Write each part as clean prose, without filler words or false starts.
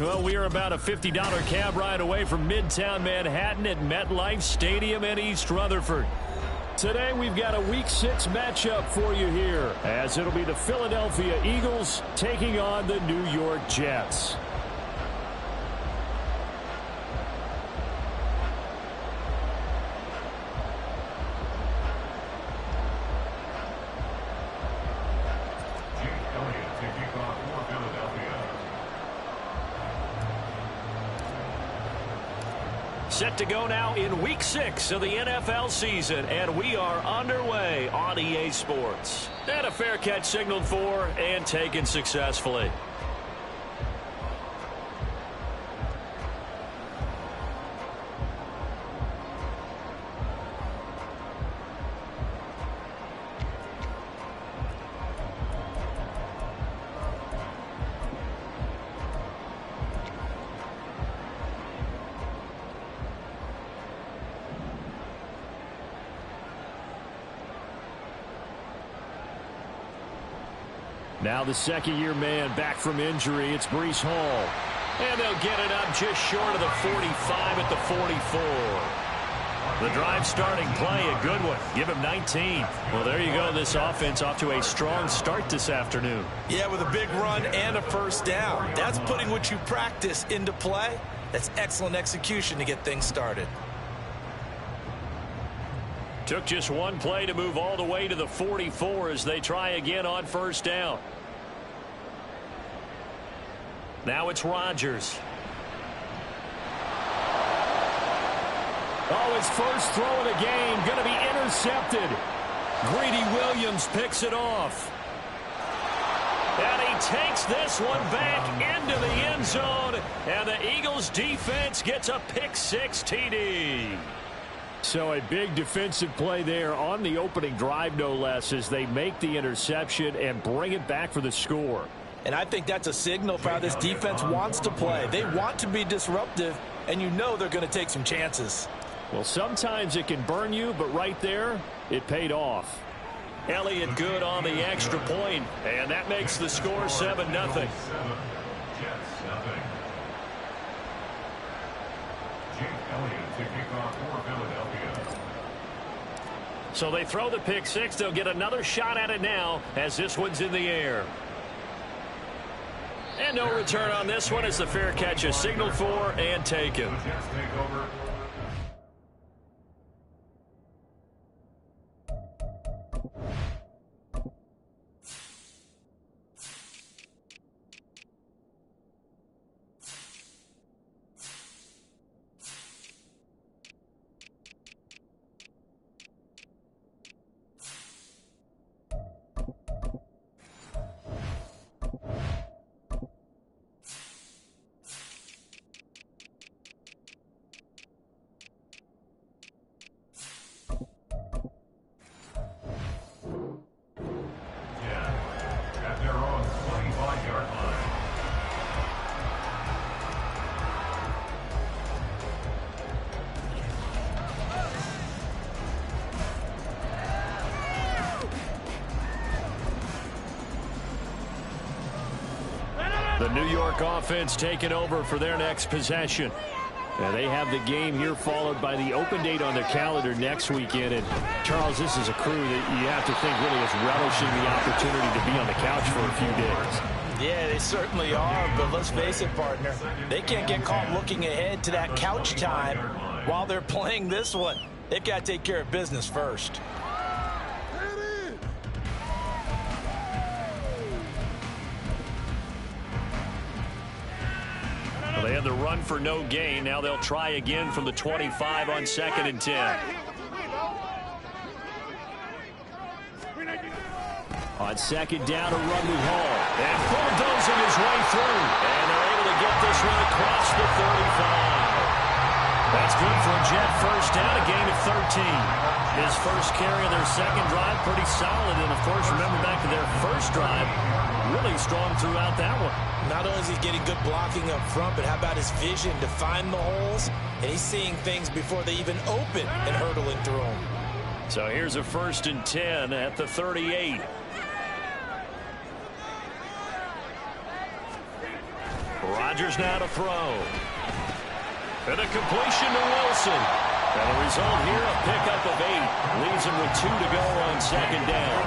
Well, we are about a $50 cab ride away from Midtown Manhattan at MetLife Stadium in East Rutherford. Today, we've got a Week 6 matchup for you here, as it'll be the Philadelphia Eagles taking on the New York Jets. Set to go now in Week 6 of the NFL season, and we are underway on EA Sports. And a fair catch signaled for and taken successfully. Now the second-year man back from injury. It's Breece Hall. And they'll get it up just short of the 45 at the 44. The drive starting play, a good one. Give him 19. Well, there you go. This offense off to a strong start this afternoon. Yeah, with a big run and a first down. That's putting what you practice into play. That's excellent execution to get things started. Took just one play to move all the way to the 44 as they try again on first down. Now it's Rodgers. Oh, his first throw of the game going to be intercepted. Greedy Williams picks it off. And he takes this one back into the end zone. And the Eagles defense gets a pick-6 TD. So a big defensive play there on the opening drive, no less, as they make the interception and bring it back for the score. And I think that's a signal for how this defense wants to play. They want to be disruptive, and you know they're going to take some chances. Well, sometimes it can burn you, but right there, it paid off. Elliott good on the extra point, and that makes the score 7-0. So they throw the pick-6. They'll get another shot at it now as this one's in the air. And no return on this one as the fair catch is signaled for and taken. The New York offense taking over for their next possession. And they have the game here followed by the open date on their calendar next weekend. And, Charles, this is a crew that you have to think really is relishing the opportunity to be on the couch for a few days. Yeah, they certainly are, but let's face it, partner. They can't get caught looking ahead to that couch time while they're playing this one. They've got to take care of business first. They had the run for no gain. Now they'll try again from the 25 on 2nd and 10. On 2nd down, a run with Hall. And bulldozing his way through. And they're able to get this one across the 35. That's good for a Jet first down, a gain of 13. His first carry of their second drive, pretty solid. And, of course, remember back to their first drive, really strong throughout that one. Not only is he getting good blocking up front, but how about his vision to find the holes? And he's seeing things before they even open and hurdling through them. So here's a 1st and 10 at the 38. Rodgers now to throw. And a completion to Wilson. And the result here, a pickup of 8. Leaves him with 2 to go on second down.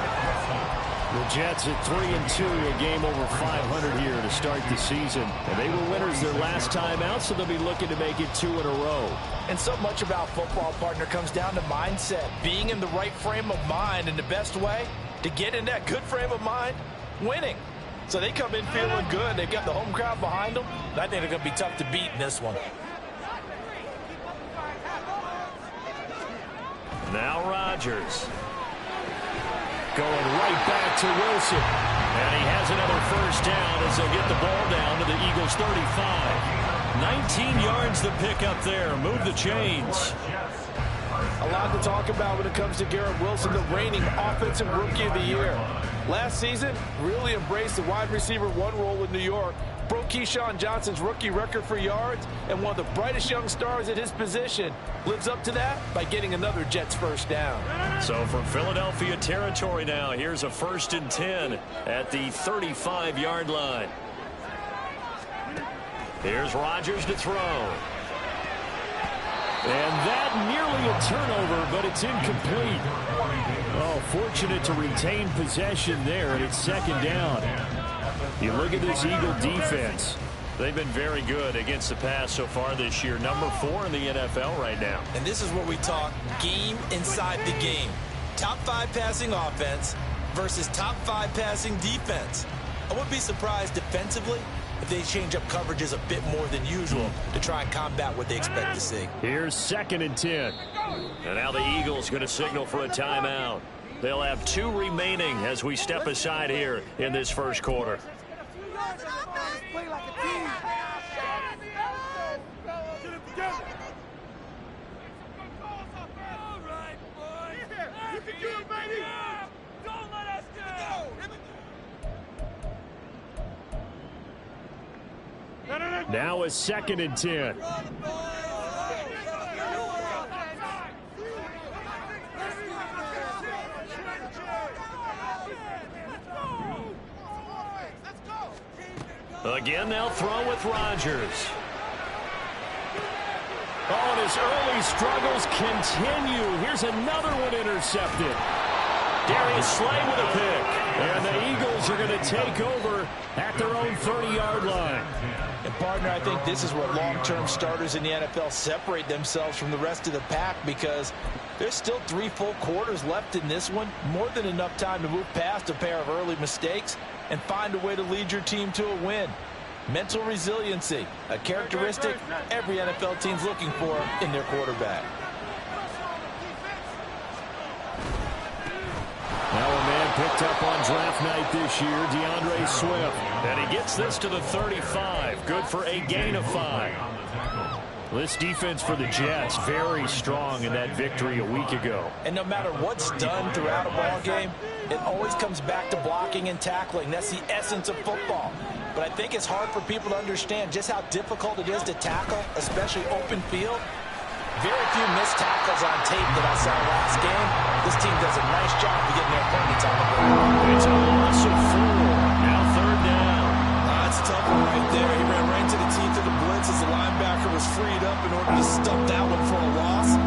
The Jets at 3-2, a game over 500 here to start the season. And they were winners their last time out, so they'll be looking to make it 2 in a row. And so much about football, partner, comes down to mindset. Being in the right frame of mind, and the best way to get in that good frame of mind, winning. So they come in feeling good. They've got the home crowd behind them. I think they're going to be tough to beat in this one. Now Rodgers. Going right back to Wilson. And he has another first down as they'll get the ball down to the Eagles' 35. 19 yards to pick up there. Move the chains. A lot to talk about when it comes to Garrett Wilson, the reigning offensive rookie of the year. Last season, really embraced the wide receiver 1 role in New York. Broke Keyshawn Johnson's rookie record for yards, and one of the brightest young stars at his position lives up to that by getting another Jets first down. So from Philadelphia territory now, here's a 1st and 10 at the 35-yard line. Here's Rodgers to throw. And that nearly a turnover, but it's incomplete. Oh, fortunate to retain possession there, and it's second down. You look at this Eagle defense. They've been very good against the pass so far this year. Number 4 in the NFL right now. And this is what we talk game inside the game. Top 5 passing offense versus top 5 passing defense. I wouldn't be surprised defensively if they change up coverages a bit more than usual to try and combat what they expect to see. Here's 2nd and 10. And now the Eagles going to signal for a timeout. They'll have 2 remaining as we step aside here in this first quarter. Play like a team. Get it together. All right, boys. You can do it, baby. Don't let us go. Now a 2nd and 10. Again, they'll throw with Rodgers. Oh, and his early struggles continue. Here's another one intercepted. Darius Slay with a pick. And the Eagles are going to take over at their own 30-yard line. And, partner, I think this is where long-term starters in the NFL separate themselves from the rest of the pack, because there's still 3 full quarters left in this one. More than enough time to move past a pair of early mistakes and find a way to lead your team to a win. Mental resiliency, a characteristic every NFL team's looking for in their quarterback. Now a man picked up on draft night this year, DeAndre Swift. And he gets this to the 35. Good for a gain of 5. This defense for the Jets, very strong in that victory a week ago. And no matter what's done throughout a ball game, it always comes back to blocking and tackling. That's the essence of football. But I think it's hard for people to understand just how difficult it is to tackle, especially open field. Very few missed tackles on tape that I saw last game. This team does a nice job of getting their opponents on the ground. It's a loss of 4. Now 3rd down. That's a tough one right there. He ran right to the teeth of the blitz as the linebacker was freed up in order to stop that one for a loss.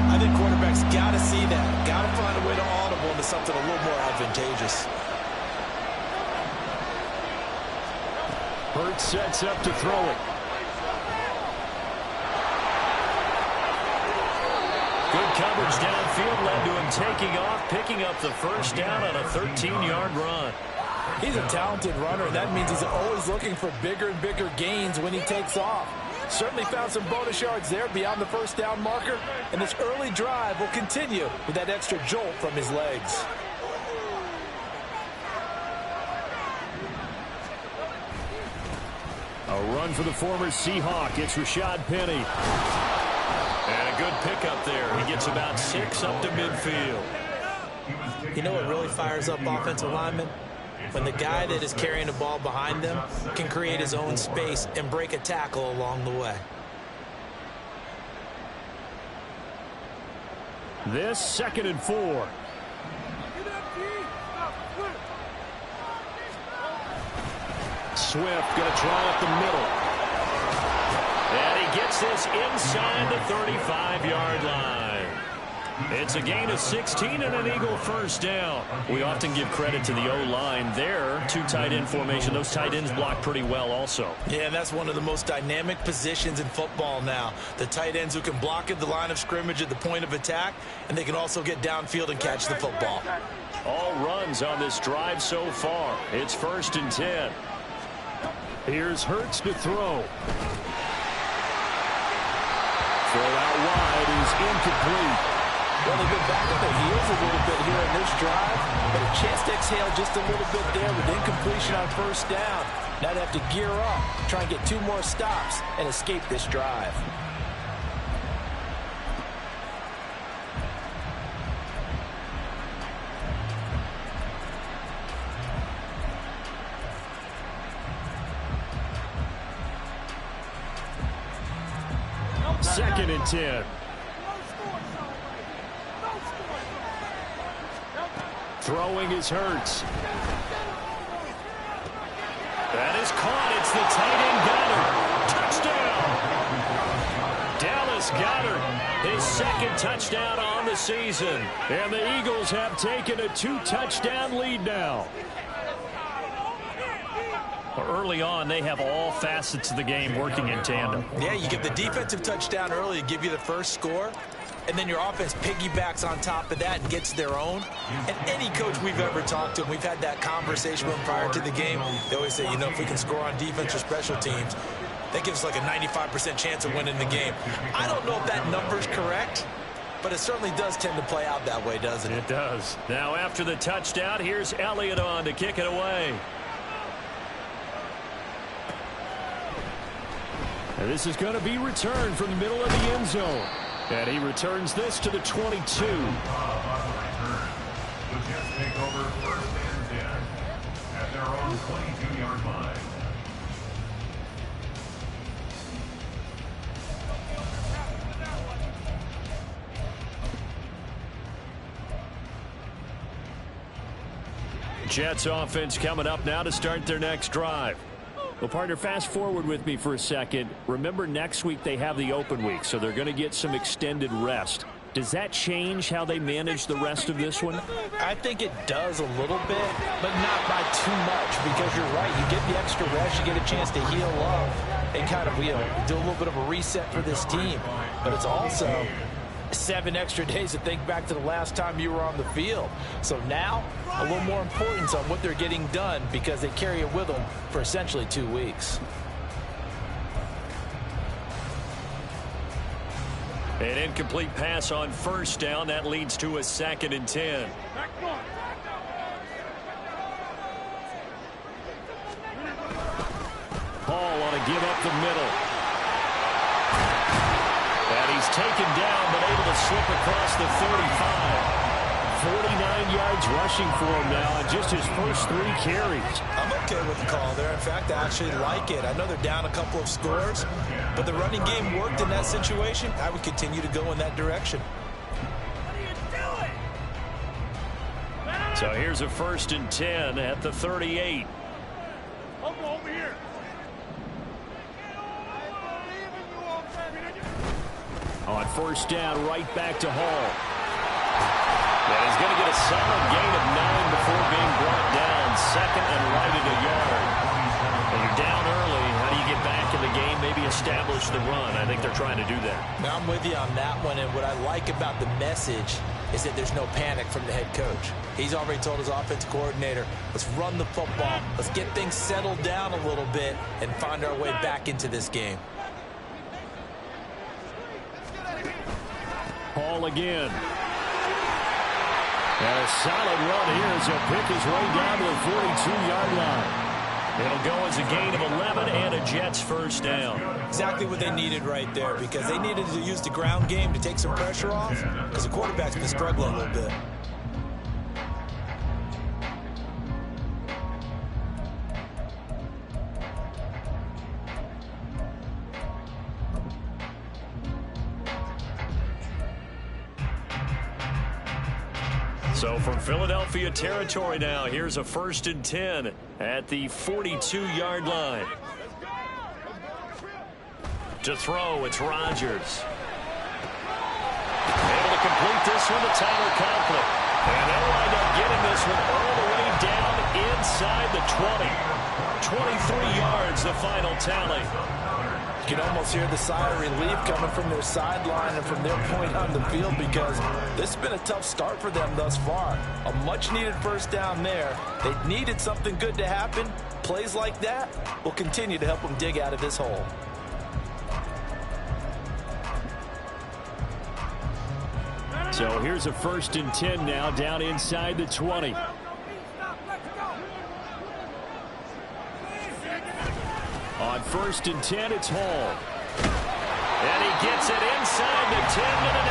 I think quarterbacks got to see that. Got to find a way to audible into something a little more advantageous. Hurts sets up to throw it. Good coverage downfield led to him taking off, picking up the first down on a 13-yard run. He's a talented runner, and that means he's always looking for bigger and bigger gains when he takes off. Certainly found some bonus yards there beyond the first down marker, and this early drive will continue with that extra jolt from his legs. A run for the former Seahawk. It's Rashad Penny. And a good pickup there. He gets about 6 up to midfield. You know what really fires up offensive linemen? When the guy that is carrying the ball behind them can create his own space and break a tackle along the way. This 2nd and 4. Swift going to try up the middle. he gets this inside the 35-yard line. It's a gain of 16 and an Eagle first down. We often give credit to the O-line there. Two tight end formation. Those tight ends block pretty well also. Yeah, and that's one of the most dynamic positions in football now. The tight ends who can block at the line of scrimmage at the point of attack, and they can also get downfield and catch the football. All runs on this drive so far. It's 1st and 10. Here's Hurts to throw. Throw out wide is incomplete. Well, they've been back on their heels a little bit here in this drive, but a chance to exhale just a little bit there with incompletion on first down. Now they have to gear up, try and get 2 more stops, and escape this drive. Second and 10. Throwing is Hurts. That is caught. It's the tight end Goddard. Touchdown. Dallas Goedert, his second touchdown on the season. And the Eagles have taken a 2-touchdown lead now. Early on, they have all facets of the game working in tandem. Yeah, you get the defensive touchdown early to give you the first score, and then your offense piggybacks on top of that and gets their own. And any coach we've ever talked to, and we've had that conversation with them prior to the game, they always say, you know, if we can score on defense or special teams, that gives us like a 95% chance of winning the game. I don't know if that number's correct, but it certainly does tend to play out that way, doesn't it? It does. Now after the touchdown, here's Elliott on to kick it away. And this is going to be returned from the middle of the end zone. And he returns this to the 22. The Jets take over 1st and 10 at their own 22-yard line. Jets offense coming up now to start their next drive. Well, partner, fast forward with me for a second. Remember, next week they have the open week, so they're going to get some extended rest. Does that change how they manage the rest of this one? I think it does a little bit, but not by too much, because you're right. You get the extra rest, you get a chance to heal up and kind of, you know, do a little bit of a reset for this team. But it's also 7 extra days to think back to the last time you were on the field. So now, a little more importance on what they're getting done, because they carry it with them for essentially 2 weeks. An incomplete pass on first down. That leads to a 2nd and 10. Hall on a give up the middle. And he's taken down, but able to slip across the 35. 49 yards rushing for him now on just his first 3 carries. I'm okay with the call there. In fact, I actually like it. I know they're down a couple of scores, but the running game worked in that situation. I would continue to go in that direction. So here's a 1st and 10 at the 38. Over here. On first down, right back to Hall. And he's going to get a solid gain of 9 before being brought down. 2nd and right at a yard. And you're down early. How do you get back in the game? Maybe establish the run. I think they're trying to do that. Now, I'm with you on that one, and what I like about the message is that there's no panic from the head coach. He's already told his offensive coordinator, let's run the football, let's get things settled down a little bit and find our way back into this game. Hall again. And a solid run here as he'll pick his way down to the 42-yard line. It'll go as a gain of 11 and a Jets first down. Exactly what they needed right there, because they needed to use the ground game to take some pressure off, because the quarterback's been struggling a little bit. So from Philadelphia territory now, here's a 1st and 10 at the 42-yard line. To throw, it's Rodgers. Able to complete this one to Tyler Conklin. And they'll wind up getting this one all the way down inside the 20. 23 yards, the final tally. You can almost hear the sigh of relief coming from their sideline and from their point on the field, because this has been a tough start for them thus far. A much-needed first down there. They needed something good to happen. Plays like that will continue to help them dig out of this hole. So here's a 1st and 10 now, down inside the 20. On 1st and 10, it's Hall. And he gets it inside the 10 to the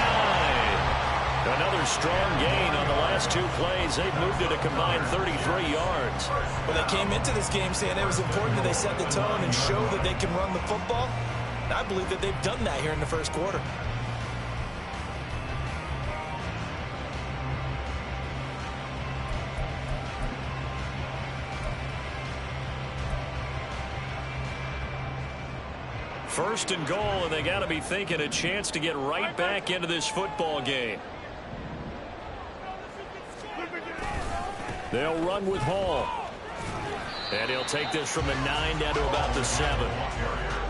9. Another strong gain on the last 2 plays. They've moved it a combined 33 yards. Well, they came into this game saying it was important that they set the tone and show that they can run the football. And I believe that they've done that here in the first quarter. First and goal, and they got to be thinking a chance to get right back into this football game. They'll run with Hall. And he'll take this from the 9 down to about the 7.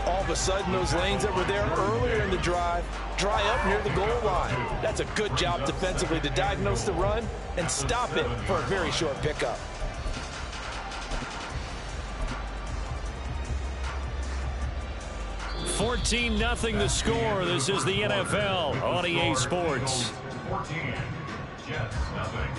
All of a sudden, those lanes that were there earlier in the drive dry up near the goal line. That's a good job defensively to diagnose the run and stop it for a very short pickup. 14-0 the score. This is the NFL on EA Sports. 14, Jets, nothing.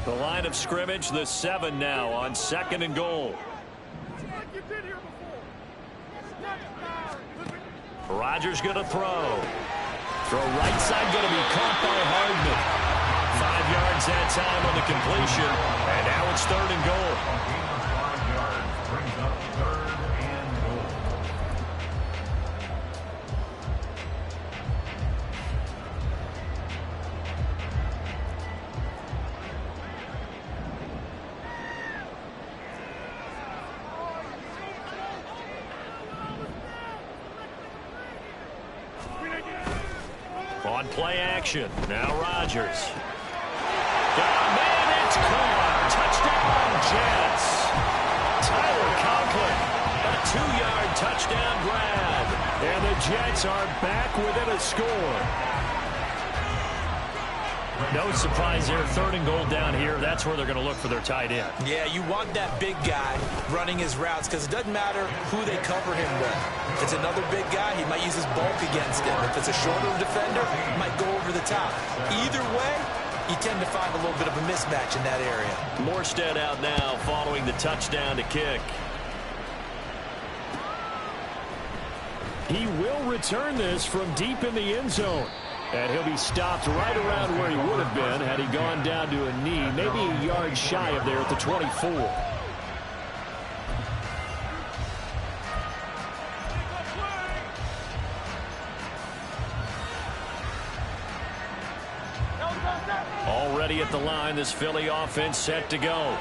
The line of scrimmage, the 7 now on 2nd and goal. Rodgers going to throw. Throw right side going to be caught by Hardman. 5 yards that time on the completion. And now it's 3rd and goal. 5 yards brings up 3rd and goal. On play action. Now Rodgers. Got a man, it's caught. Touchdown, Jets. Tyler Conklin. A 2-yard touchdown grab. And the Jets are back within a score. No surprise there. 3rd and goal down here. That's where they're going to look for their tight end. Yeah, you want that big guy running his routes, because it doesn't matter who they cover him with. If it's another big guy, he might use his bulk against him. If it's a shorter defender, he might go over the top. Either way, you tend to find a little bit of a mismatch in that area. Morstead out now following the touchdown to kick. He will return this from deep in the end zone. And he'll be stopped right around where he would have been had he gone down to a knee, maybe a yard shy of there at the 24. Already at the line, this Philly offense set to go.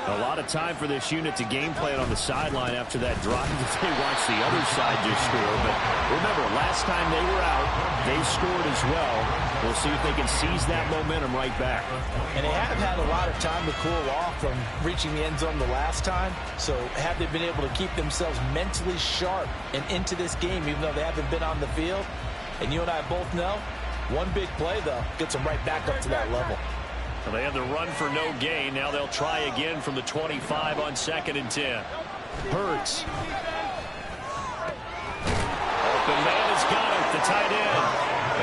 A lot of time for this unit to game plan on the sideline after that drive that they watched the other side just score. But remember, last time they were out, they scored as well. We'll see if they can seize that momentum right back. And they have had a lot of time to cool off from reaching the end zone the last time. So have they been able to keep themselves mentally sharp and into this game, even though they haven't been on the field? And you and I both know, one big play, though, gets them right back up to that level. Well, they had the run for no gain. Now they'll try again from the 25 on 2nd and 10. Hurts. Open man has got it, the tight end.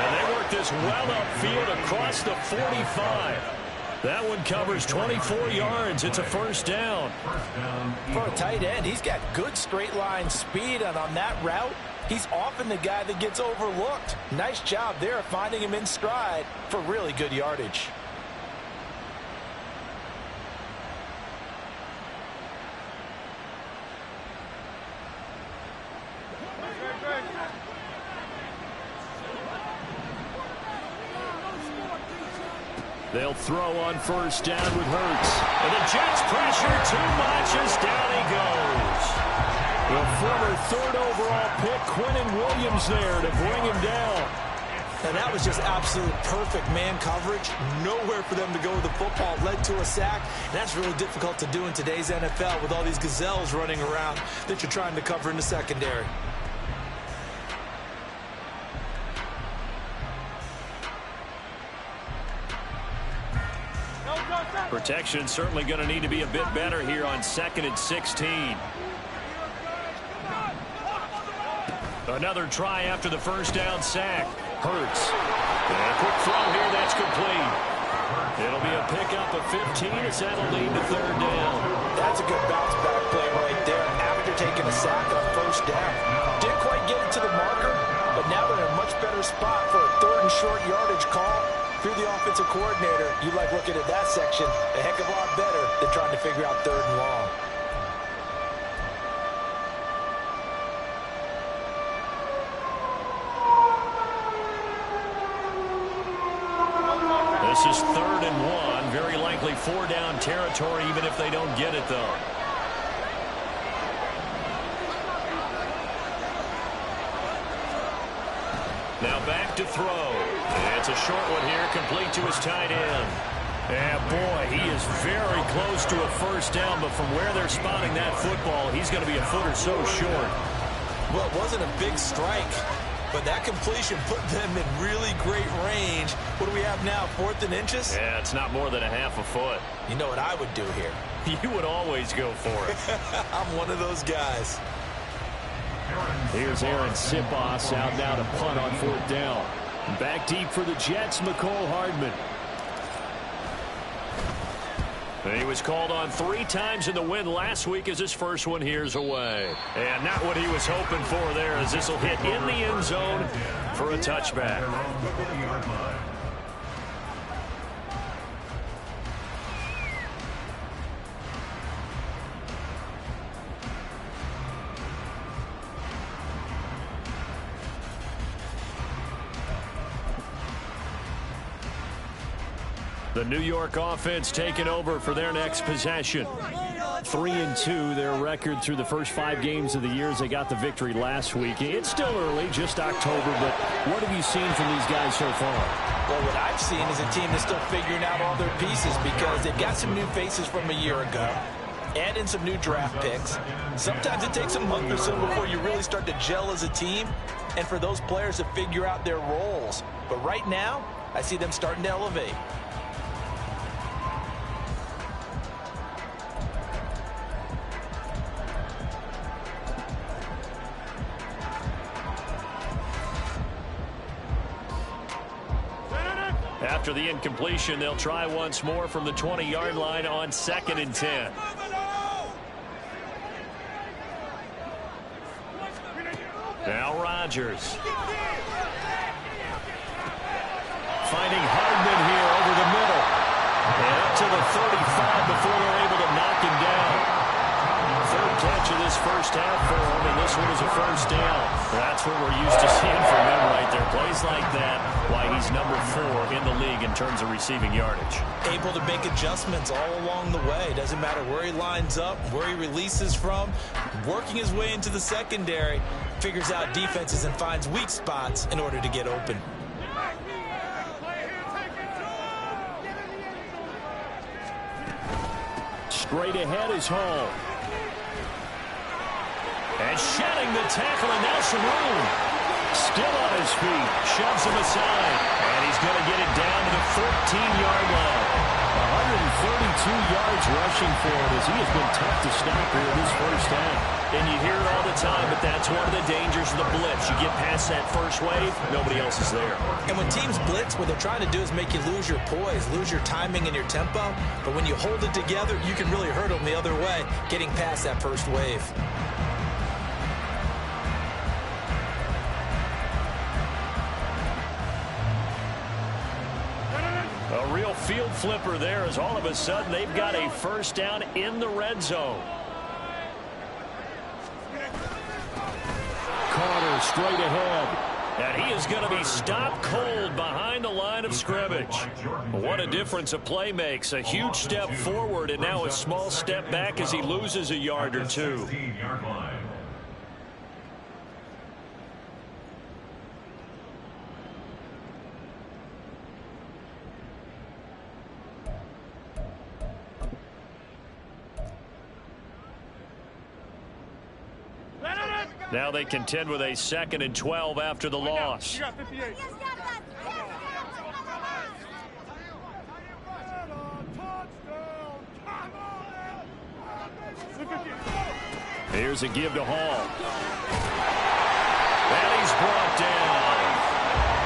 And they work this well upfield across the 45. That one covers 24 yards. It's a 1st down. For a tight end, he's got good straight line speed, and on that route, he's often the guy that gets overlooked. Nice job there finding him in stride for really good yardage. They'll throw on first down with Hurts. And the Jets pressure too much as down he goes. The former third overall pick, Quinnen Williams, there to bring him down. And that was just absolute perfect man coverage. Nowhere for them to go with the football. Led to a sack. And that's really difficult to do in today's NFL with all these gazelles running around that you're trying to cover in the secondary. Protection certainly going to need to be a bit better here on 2nd and 16. Another try after the first down sack. Hurts. And a quick throw here, that's complete. It'll be a pickup of 15 as that'll lead to 3rd down. That's a good bounce back play right there after taking a sack on first down. Didn't quite get it to the marker, but now they're in a much better spot for a 3rd and short yardage call. Through the offensive coordinator, you like looking at that section a heck of a lot better than trying to figure out 3rd and long. This is 3rd and 1. Very likely 4-down territory, even if they don't get it, though. Now back to throw. It's a short one here, complete to his tight end. Yeah, boy, he is very close to a first down, but from where they're spotting that football, he's going to be a foot or so short. Well, it wasn't a big strike, but that completion put them in really great range. What do we have now, 4th and inches? Yeah, it's not more than a half a foot. You know what I would do here? You would always go for it. I'm one of those guys. Here's Aaron Sipos out now to punt on 4th down. Back deep for the Jets, McCole Hardman. And he was called on 3 times in the win last week as his first one here's away. And not what he was hoping for there, as this will hit in the end zone for a touchback. The New York offense taking over for their next possession. 3-2, their record through the first 5 games of the year as they got the victory last week. It's still early, just October, but what have you seen from these guys so far? Well, what I've seen is a team that's still figuring out all their pieces because they've got some new faces from a year ago. Add in some new draft picks. Sometimes it takes a month or so before you really start to gel as a team and for those players to figure out their roles. But right now, I see them starting to elevate. After the incompletion, they'll try once more from the 20-yard line on 2nd and 10. Now Rodgers. Finding Hardman here over the middle. And up to the 35 before they're able to knock him down. 3rd catch of this first half for him, and this one is a first down. That's what we're used to seeing from him right there. Plays like that, why he's number 4 in the league in terms of receiving yardage. Able to make adjustments all along the way. Doesn't matter where he lines up, where he releases from. Working his way into the secondary. Figures out defenses and finds weak spots in order to get open. Straight ahead is Hall. And shedding the tackle, and now some room. Still on his feet. Shoves him aside. And he's going to get it down to the 14-yard line. 132 yards rushing for him as he has been tough to stop here this first half. And you hear it all the time, but that's one of the dangers of the blitz. You get past that first wave, nobody else is there. And when teams blitz, what they're trying to do is make you lose your poise, lose your timing and your tempo. But when you hold it together, you can really hurt them the other way, getting past that first wave. A real field flipper there as all of a sudden they've got a first down in the red zone. Carter straight ahead. And he is going to be stopped cold behind the line of scrimmage. What a difference a play makes. A huge step forward and now a small step back as he loses a yard or two. Now they contend with a 2nd and 12 after the loss. Here's a give to Hall. And he's brought down.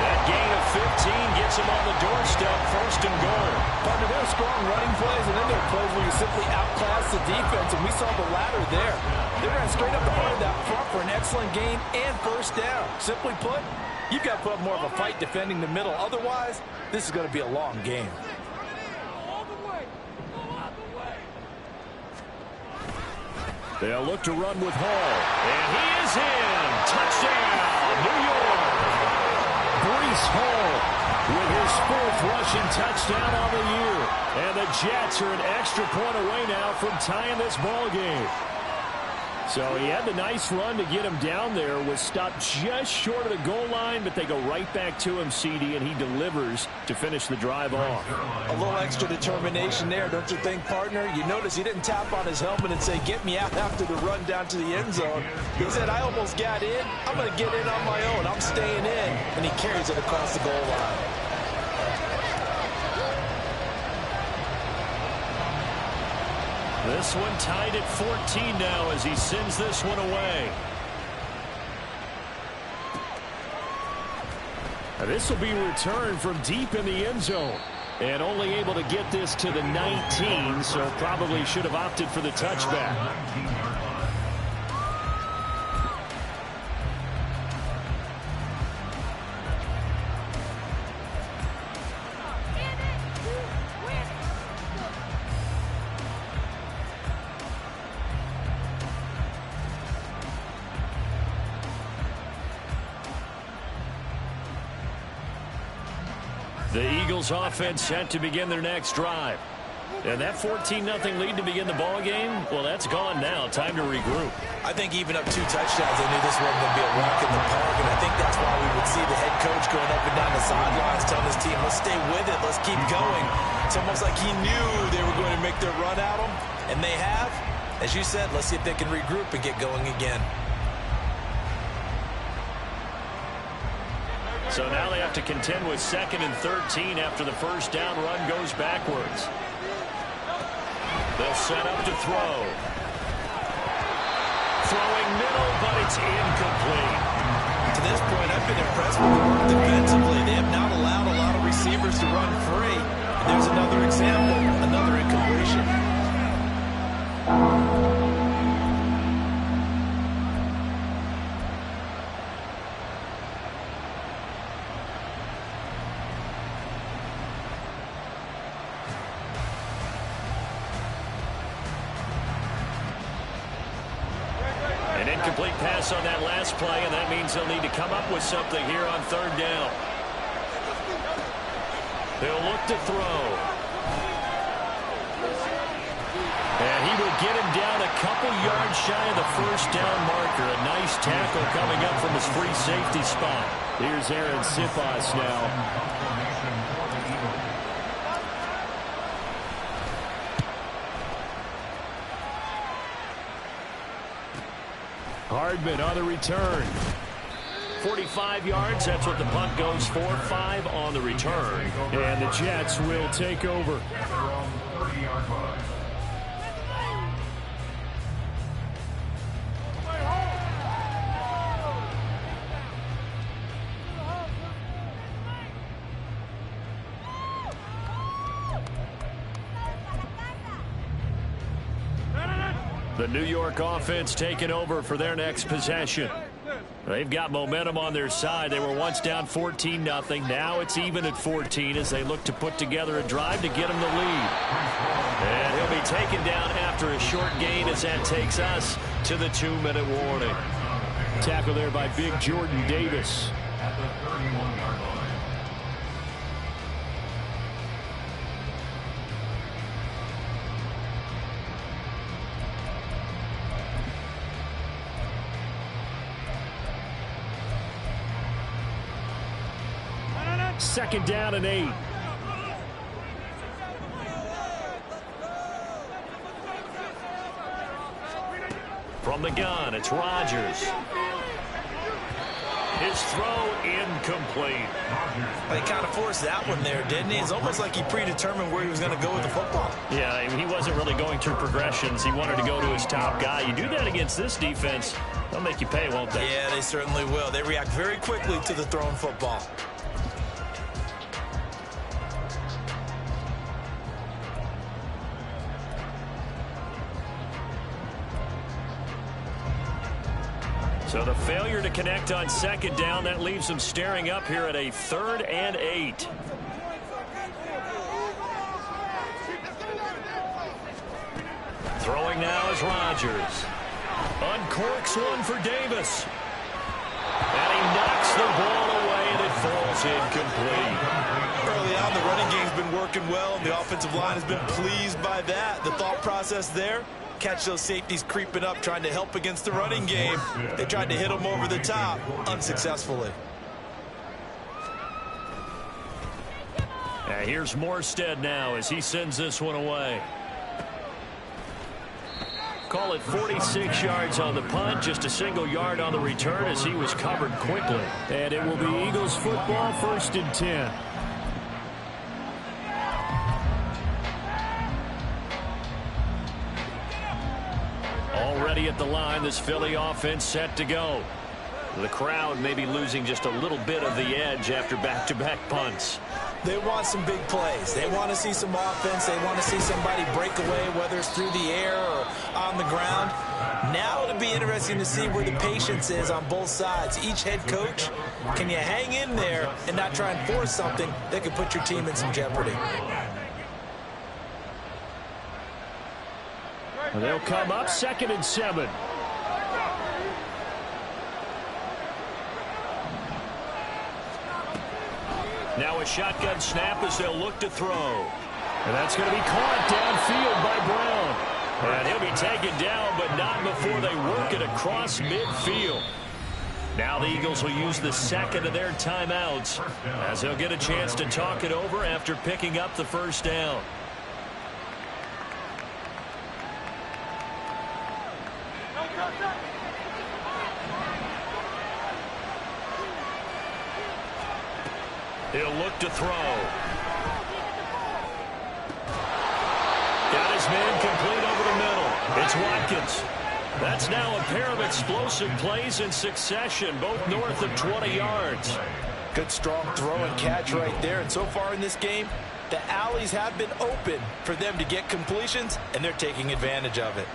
That gain of 15 gets him on the doorstep, 1st and goal. Partner, there are strong running plays, and then there are plays where you simply outclass the defense, and we saw the latter there. They ran straight up the heart of that front for an excellent gain and 1st down. Simply put, you've got to put up more of a fight defending the middle. Otherwise, this is going to be a long game. They'll look to run with Hall. And he is in. Touchdown, New York. Breece Hall with his 4th rushing touchdown on the year. And the Jets are an extra point away now from tying this ball game. So he had the nice run to get him down there, was stopped just short of the goal line, but they go right back to him, CD, and he delivers to finish the drive off. A little extra determination there, don't you think, partner? You notice he didn't tap on his helmet and say, get me out after the run down to the end zone. He said, I almost got in. I'm going to get in on my own. I'm staying in. And he carries it across the goal line. This one tied at 14 now as he sends this one away. Now this will be returned from deep in the end zone. And only able to get this to the 19, so probably should have opted for the touchback. The Eagles offense set to begin their next drive. And that 14-0 lead to begin the ball game, well, that's gone now. Time to regroup. I think even up 2 touchdowns, they knew this wasn't going to be a walk in the park, and I think that's why we would see the head coach going up and down the sidelines telling his team, let's stay with it, let's keep going. It's almost like he knew they were going to make their run at him, and they have. As you said, let's see if they can regroup and get going again. So now they have to contend with 2nd and 13 after the 1st down run goes backwards. They'll set up to throw. Throwing middle, but it's incomplete. To this point, I've been impressed with the work defensively. They have not allowed a lot of receivers to run free. And there's another example, another incompletion. Incomplete pass on that last play, and that means they'll need to come up with something here on 3rd down. They'll look to throw. And he will get him down a couple yards shy of the 1st down marker. A nice tackle coming up from his free safety spot. Here's Aaron Sipas now. Hardman on the return. 45 yards, that's what the punt goes for. 5 on the return. And the Jets will take over. The New York offense taking over for their next possession. They've got momentum on their side. They were once down 14-0. Now it's even at 14 as they look to put together a drive to get them the lead. And he'll be taken down after a short gain as that takes us to the 2-minute warning. Tackle there by Big Jordan Davis. 2nd down and 8. From the gun, it's Rodgers. His throw incomplete. He kind of forced that one there, didn't he? It's almost like he predetermined where he was going to go with the football. Yeah, he wasn't really going through progressions. He wanted to go to his top guy. You do that against this defense, they'll make you pay, won't they? Yeah, they certainly will. They react very quickly to the thrown football. So the failure to connect on 2nd down, that leaves them staring up here at a 3rd and 8. Throwing now is Rodgers. Uncorks one for Davis. And he knocks the ball away, and it falls incomplete. Early on, the running game's been working well, and the offensive line has been pleased by that. The thought process there, catch those safeties creeping up, trying to help against the running game. They tried to hit them over the top, unsuccessfully. Here's Morstead now as he sends this one away. Call it 46 yards on the punt, just a single yard on the return as he was covered quickly. And it will be Eagles football, 1st and 10. Already at the line, this Philly offense set to go. The crowd may be losing just a little bit of the edge after back-to-back punts. They want some big plays. They want to see some offense. They want to see somebody break away, whether it's through the air or on the ground. Now it'll be interesting to see where the patience is on both sides. Each head coach, can you hang in there and not try and force something that could put your team in some jeopardy? They'll come up 2nd and 7. Now a shotgun snap as they'll look to throw. And that's going to be caught downfield by Brown. And he'll be taken down, but not before they work it across midfield. Now the Eagles will use the 2nd of their timeouts as they'll get a chance to talk it over after picking up the 1st down. He'll look to throw. Got his man complete over the middle. It's Watkins. That's now a pair of explosive plays in succession, both north of 20 yards. Good strong throw and catch right there. And so far in this game, the alleys have been open for them to get completions, and they're taking advantage of it.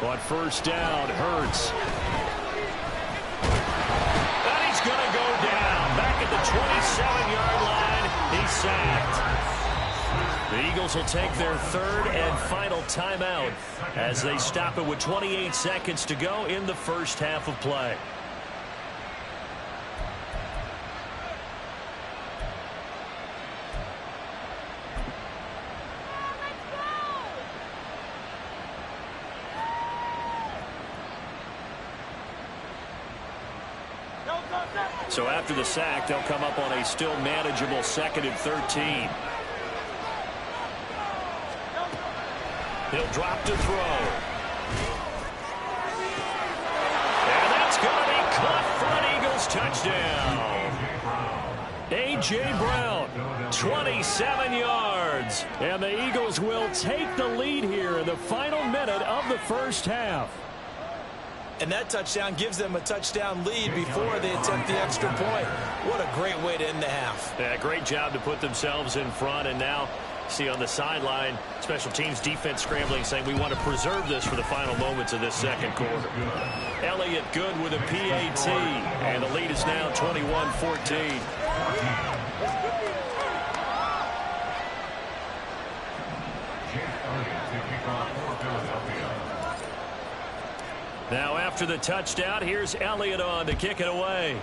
On 1st down, Hurts. And he's going to go down. Back at the 27-yard line, he's sacked. The Eagles will take their 3rd and final timeout as they stop it with 28 seconds to go in the 1st half of play. So after the sack, they'll come up on a still manageable 2nd and 13. He'll drop to throw. And that's going to be caught for an Eagles touchdown. A.J. Brown, 27 yards. And the Eagles will take the lead here in the final minute of the 1st half. And that touchdown gives them a touchdown lead before they attempt the extra point. What a great way to end the half. Yeah, great job to put themselves in front. And now, see on the sideline, special teams defense scrambling, saying we want to preserve this for the final moments of this 2nd quarter. Elliott good with a PAT. And the lead is now 21-14. Now after the touchdown, here's Elliott on to kick it away.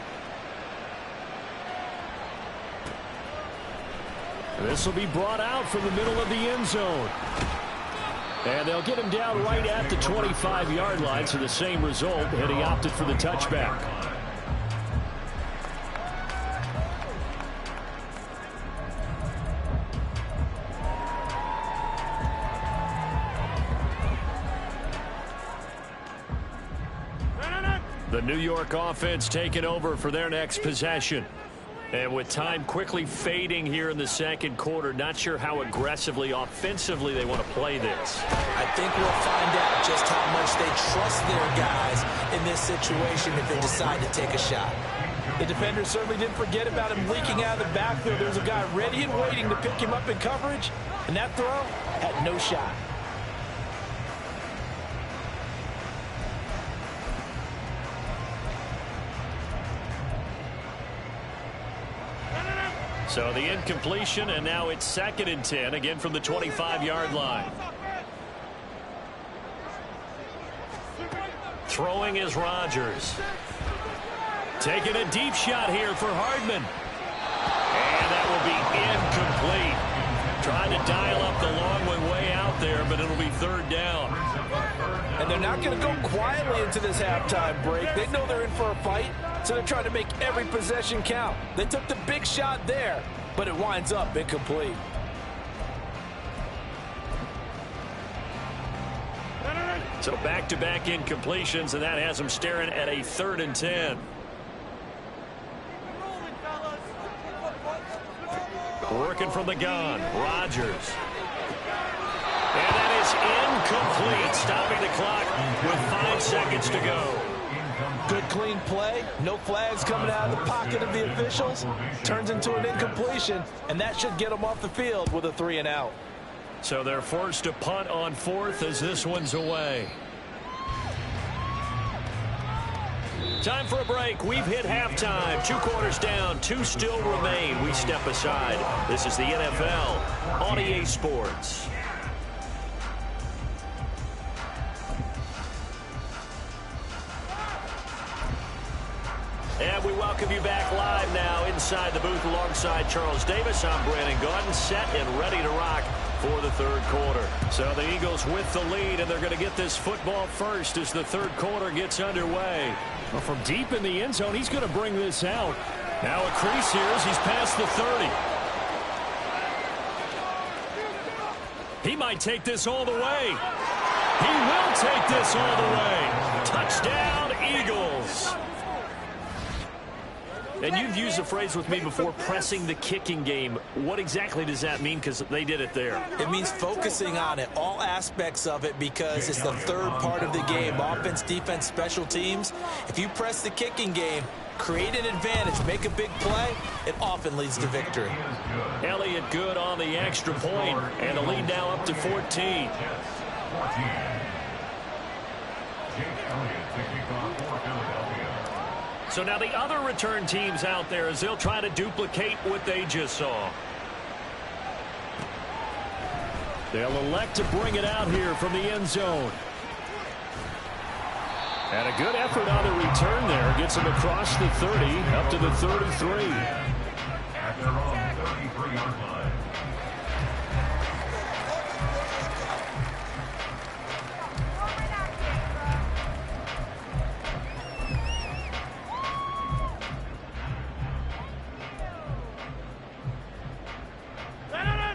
This will be brought out from the middle of the end zone. And they'll get him down right at the 25-yard line, so the same result, and he opted for the touchback. The New York offense taking over for their next possession. And with time quickly fading here in the second quarter, not sure how aggressively, offensively they want to play this. I think we'll find out just how much they trust their guys in this situation if they decide to take a shot. The defender certainly didn't forget about him leaking out of the backfield. There was a guy ready and waiting to pick him up in coverage, and that throw had no shot. So the incompletion, and now it's 2nd and 10, again from the 25-yard line. Throwing is Rodgers. Taking a deep shot here for Hardman. And that will be incomplete. Trying to dial up the long one way out there, but it'll be 3rd down. And they're not going to go quietly into this halftime break. They know they're in for a fight, so they're trying to make every possession count. They took the big shot there, but it winds up incomplete. So back-to-back incompletions, and that has them staring at a 3rd and 10. Working from the gun, Rodgers. And that is incomplete, stopping the clock with 5 seconds to go. Good clean play, no flags coming out of the pocket of the officials. Turns into an incompletion, and that should get them off the field with a 3 and out. So they're forced to punt on 4th as this one's away. Time for a break. We've hit halftime. 2 quarters down, 2 still remain. We step aside. This is the NFL on EA Sports. And we welcome you back live now inside the booth alongside Charles Davis. I'm Brandon Gaudin, set and ready to rock for the 3rd quarter. So the Eagles with the lead, and they're going to get this football first as the 3rd quarter gets underway. Well, from deep in the end zone, he's going to bring this out. Now a crease here as he's past the 30. He might take this all the way. He will take this all the way. Touchdown, Eagles. And you've used the phrase with me before, pressing the kicking game. What exactly does that mean? Because they did it there. It means focusing on it, all aspects of it, because it's the 3rd part of the game. Offense, defense, special teams. If you press the kicking game, create an advantage, make a big play, it often leads to victory. Elliott good on the extra point, and the lead now up to 14. So now the other return teams out there as they'll try to duplicate what they just saw. They'll elect to bring it out here from the end zone. And a good effort on the return there. Gets them across the 30, up to the 33. At their own 33-yard line.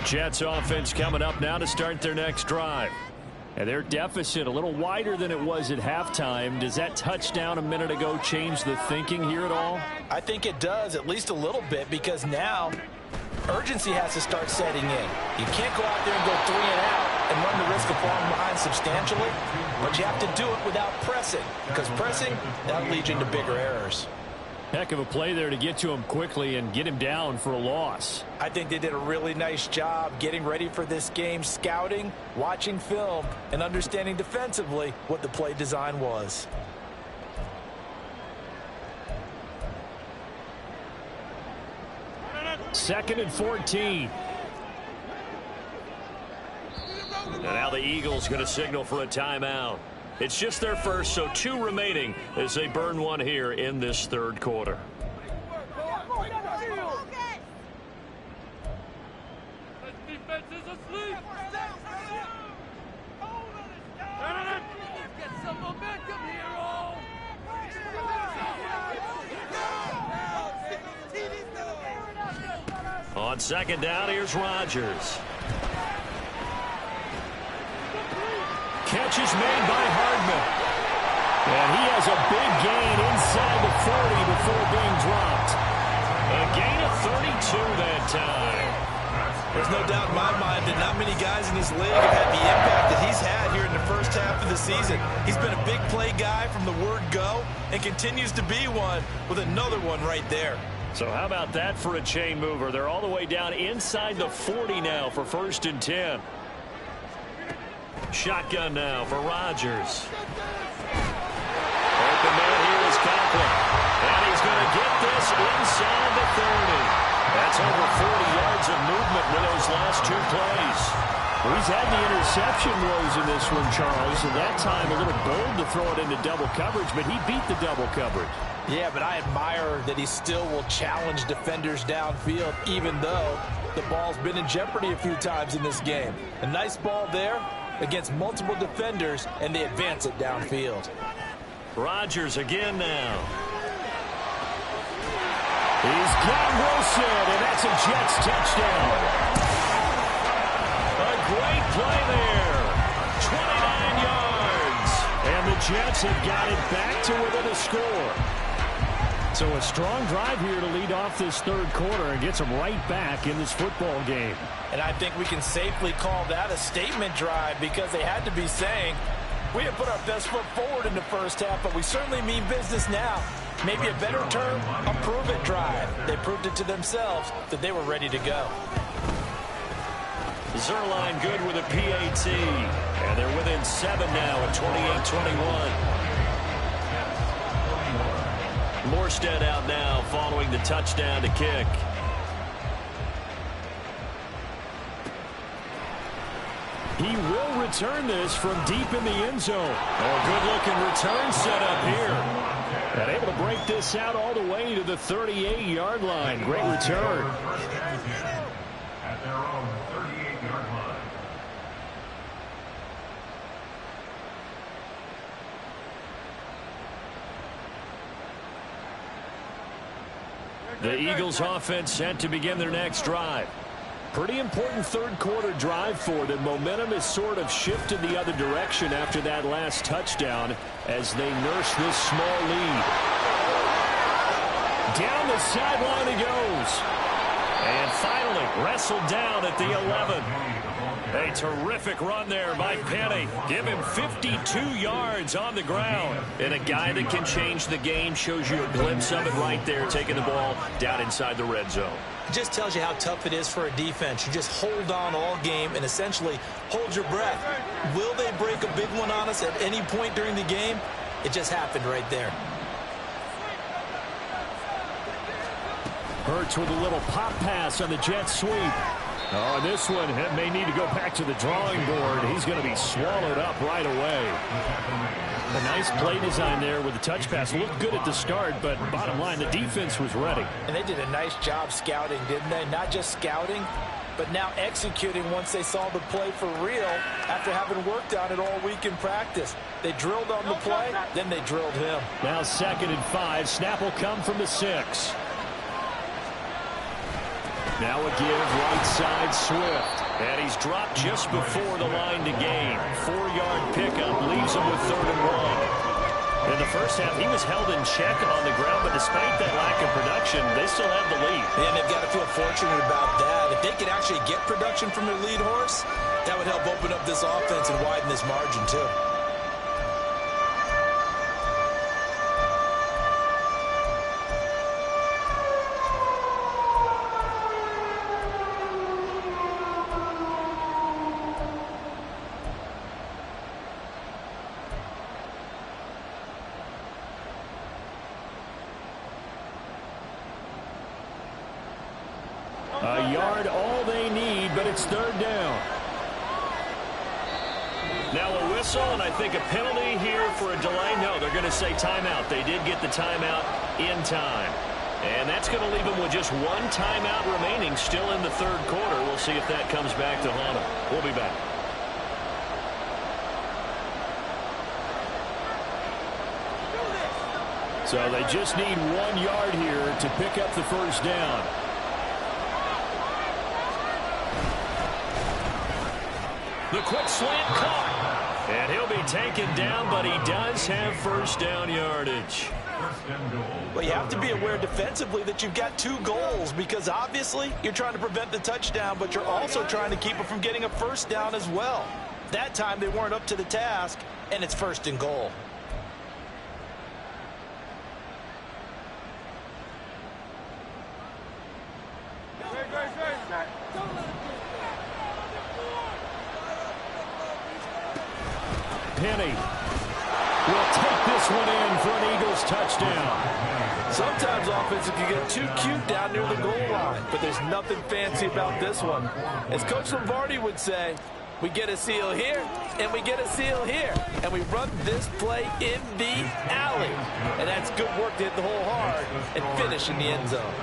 Jets offense coming up now to start their next drive. And their deficit a little wider than it was at halftime. Does that touchdown a minute ago change the thinking here at all? I think it does, at least a little bit, because now urgency has to start setting in. You can't go out there and go 3 and out and run the risk of falling behind substantially, but you have to do it without pressing, because pressing, that leads you into bigger errors. Heck of a play there to get to him quickly and get him down for a loss. I think they did a really nice job getting ready for this game, scouting, watching film, and understanding defensively what the play design was. Second and 14. And now the Eagles going to signal for a timeout. It's just their first, so 2 remaining as they burn one here in this 3rd quarter. defense is asleep. Get some momentum here, all. On second down, here's Rodgers. Catch is made by Hardman. And he has a big gain inside the 40 before being dropped. A gain of 32 that time. There's no doubt in my mind that not many guys in this league have had the impact that he's had here in the first half of the season. He's been a big play guy from the word go and continues to be one with another one right there. So how about that for a chain mover? They're all the way down inside the 40 now for 1st and 10. Shotgun now for Rodgers. Open man here is Conklin. And he's going to get this inside the 30. That's over 40 yards of movement with those last 2 plays. Well, he's had the interception woes in this one, Charles, and that time a little bold to throw it into double coverage, but he beat the double coverage. Yeah, but I admire that he still will challenge defenders downfield, even though the ball's been in jeopardy a few times in this game. A nice ball there against multiple defenders, and they advance it downfield. Rodgers again now. He's got Wilson, and that's a Jets touchdown. A great play there. 29 yards. And the Jets have got it back to within a score. So a strong drive here to lead off this 3rd quarter and gets them right back in this football game. And I think we can safely call that a statement drive because they had to be saying, we have put our best foot forward in the first half, but we certainly mean business now. Maybe a better term, a prove-it drive. They proved it to themselves that they were ready to go. Zuerlein good with a PAT. And they're within 7 now at 28-21. Morstead out now following the touchdown to kick. He will return this from deep in the end zone. Oh, good-looking return set up here. And able to break this out all the way to the 38-yard line. Great return. At their own 38-yard line. The Eagles offense set to begin their next drive. Pretty important 3rd quarter drive for them. Momentum has sort of shifted the other direction after that last touchdown as they nurse this small lead. Down the sideline he goes. And finally wrestled down at the 11. A terrific run there by Penny. Give him 52 yards on the ground. And a guy that can change the game, shows you a glimpse of it right there, taking the ball down inside the red zone. It just tells you how tough it is for a defense. You just hold on all game and essentially hold your breath. Will they break a big one on us at any point during the game? It just happened right there. Hurts with a little pop pass on the jet sweep. Oh, and this one may need to go back to the drawing board. He's going to be swallowed up right away. A nice play design there with the touch pass. Looked good at the start, but bottom line, the defense was ready. And they did a nice job scouting, didn't they? Not just scouting, but now executing once they saw the play for real after having worked on it all week in practice. They drilled on the play, then they drilled him. Now 2nd and 5. Snap will come from the 6. Now a give right side Swift. And he's dropped just before the line to gain. 4-yard pickup leaves him with 3rd and 1. In the first half, he was held in check on the ground, but despite that lack of production, they still have the lead. And they've got to feel fortunate about that. If they could actually get production from their lead horse, that would help open up this offense and widen this margin too. A yard, all they need, but it's 3rd down. Now a whistle, and I think a penalty here for a delay. No, they're going to say timeout. They did get the timeout in time. And that's going to leave them with just 1 timeout remaining still in the 3rd quarter. We'll see if that comes back to haunt him. We'll be back. So they just need 1 yard here to pick up the first down. The quick slant caught. And he'll be taken down, but he does have first down yardage. Well, you have to be aware defensively that you've got 2 goals, because obviously you're trying to prevent the touchdown, but you're also trying to keep it from getting a first down as well. That time they weren't up to the task, and it's 1st and goal. Penny will take this one in for an Eagles touchdown. Sometimes offenses can get too cute down near the goal line, but there's nothing fancy about this one. As Coach Lombardi would say, we get a seal here, and we get a seal here, and we run this play in the alley. And that's good work to hit the hole hard and finish in the end zone.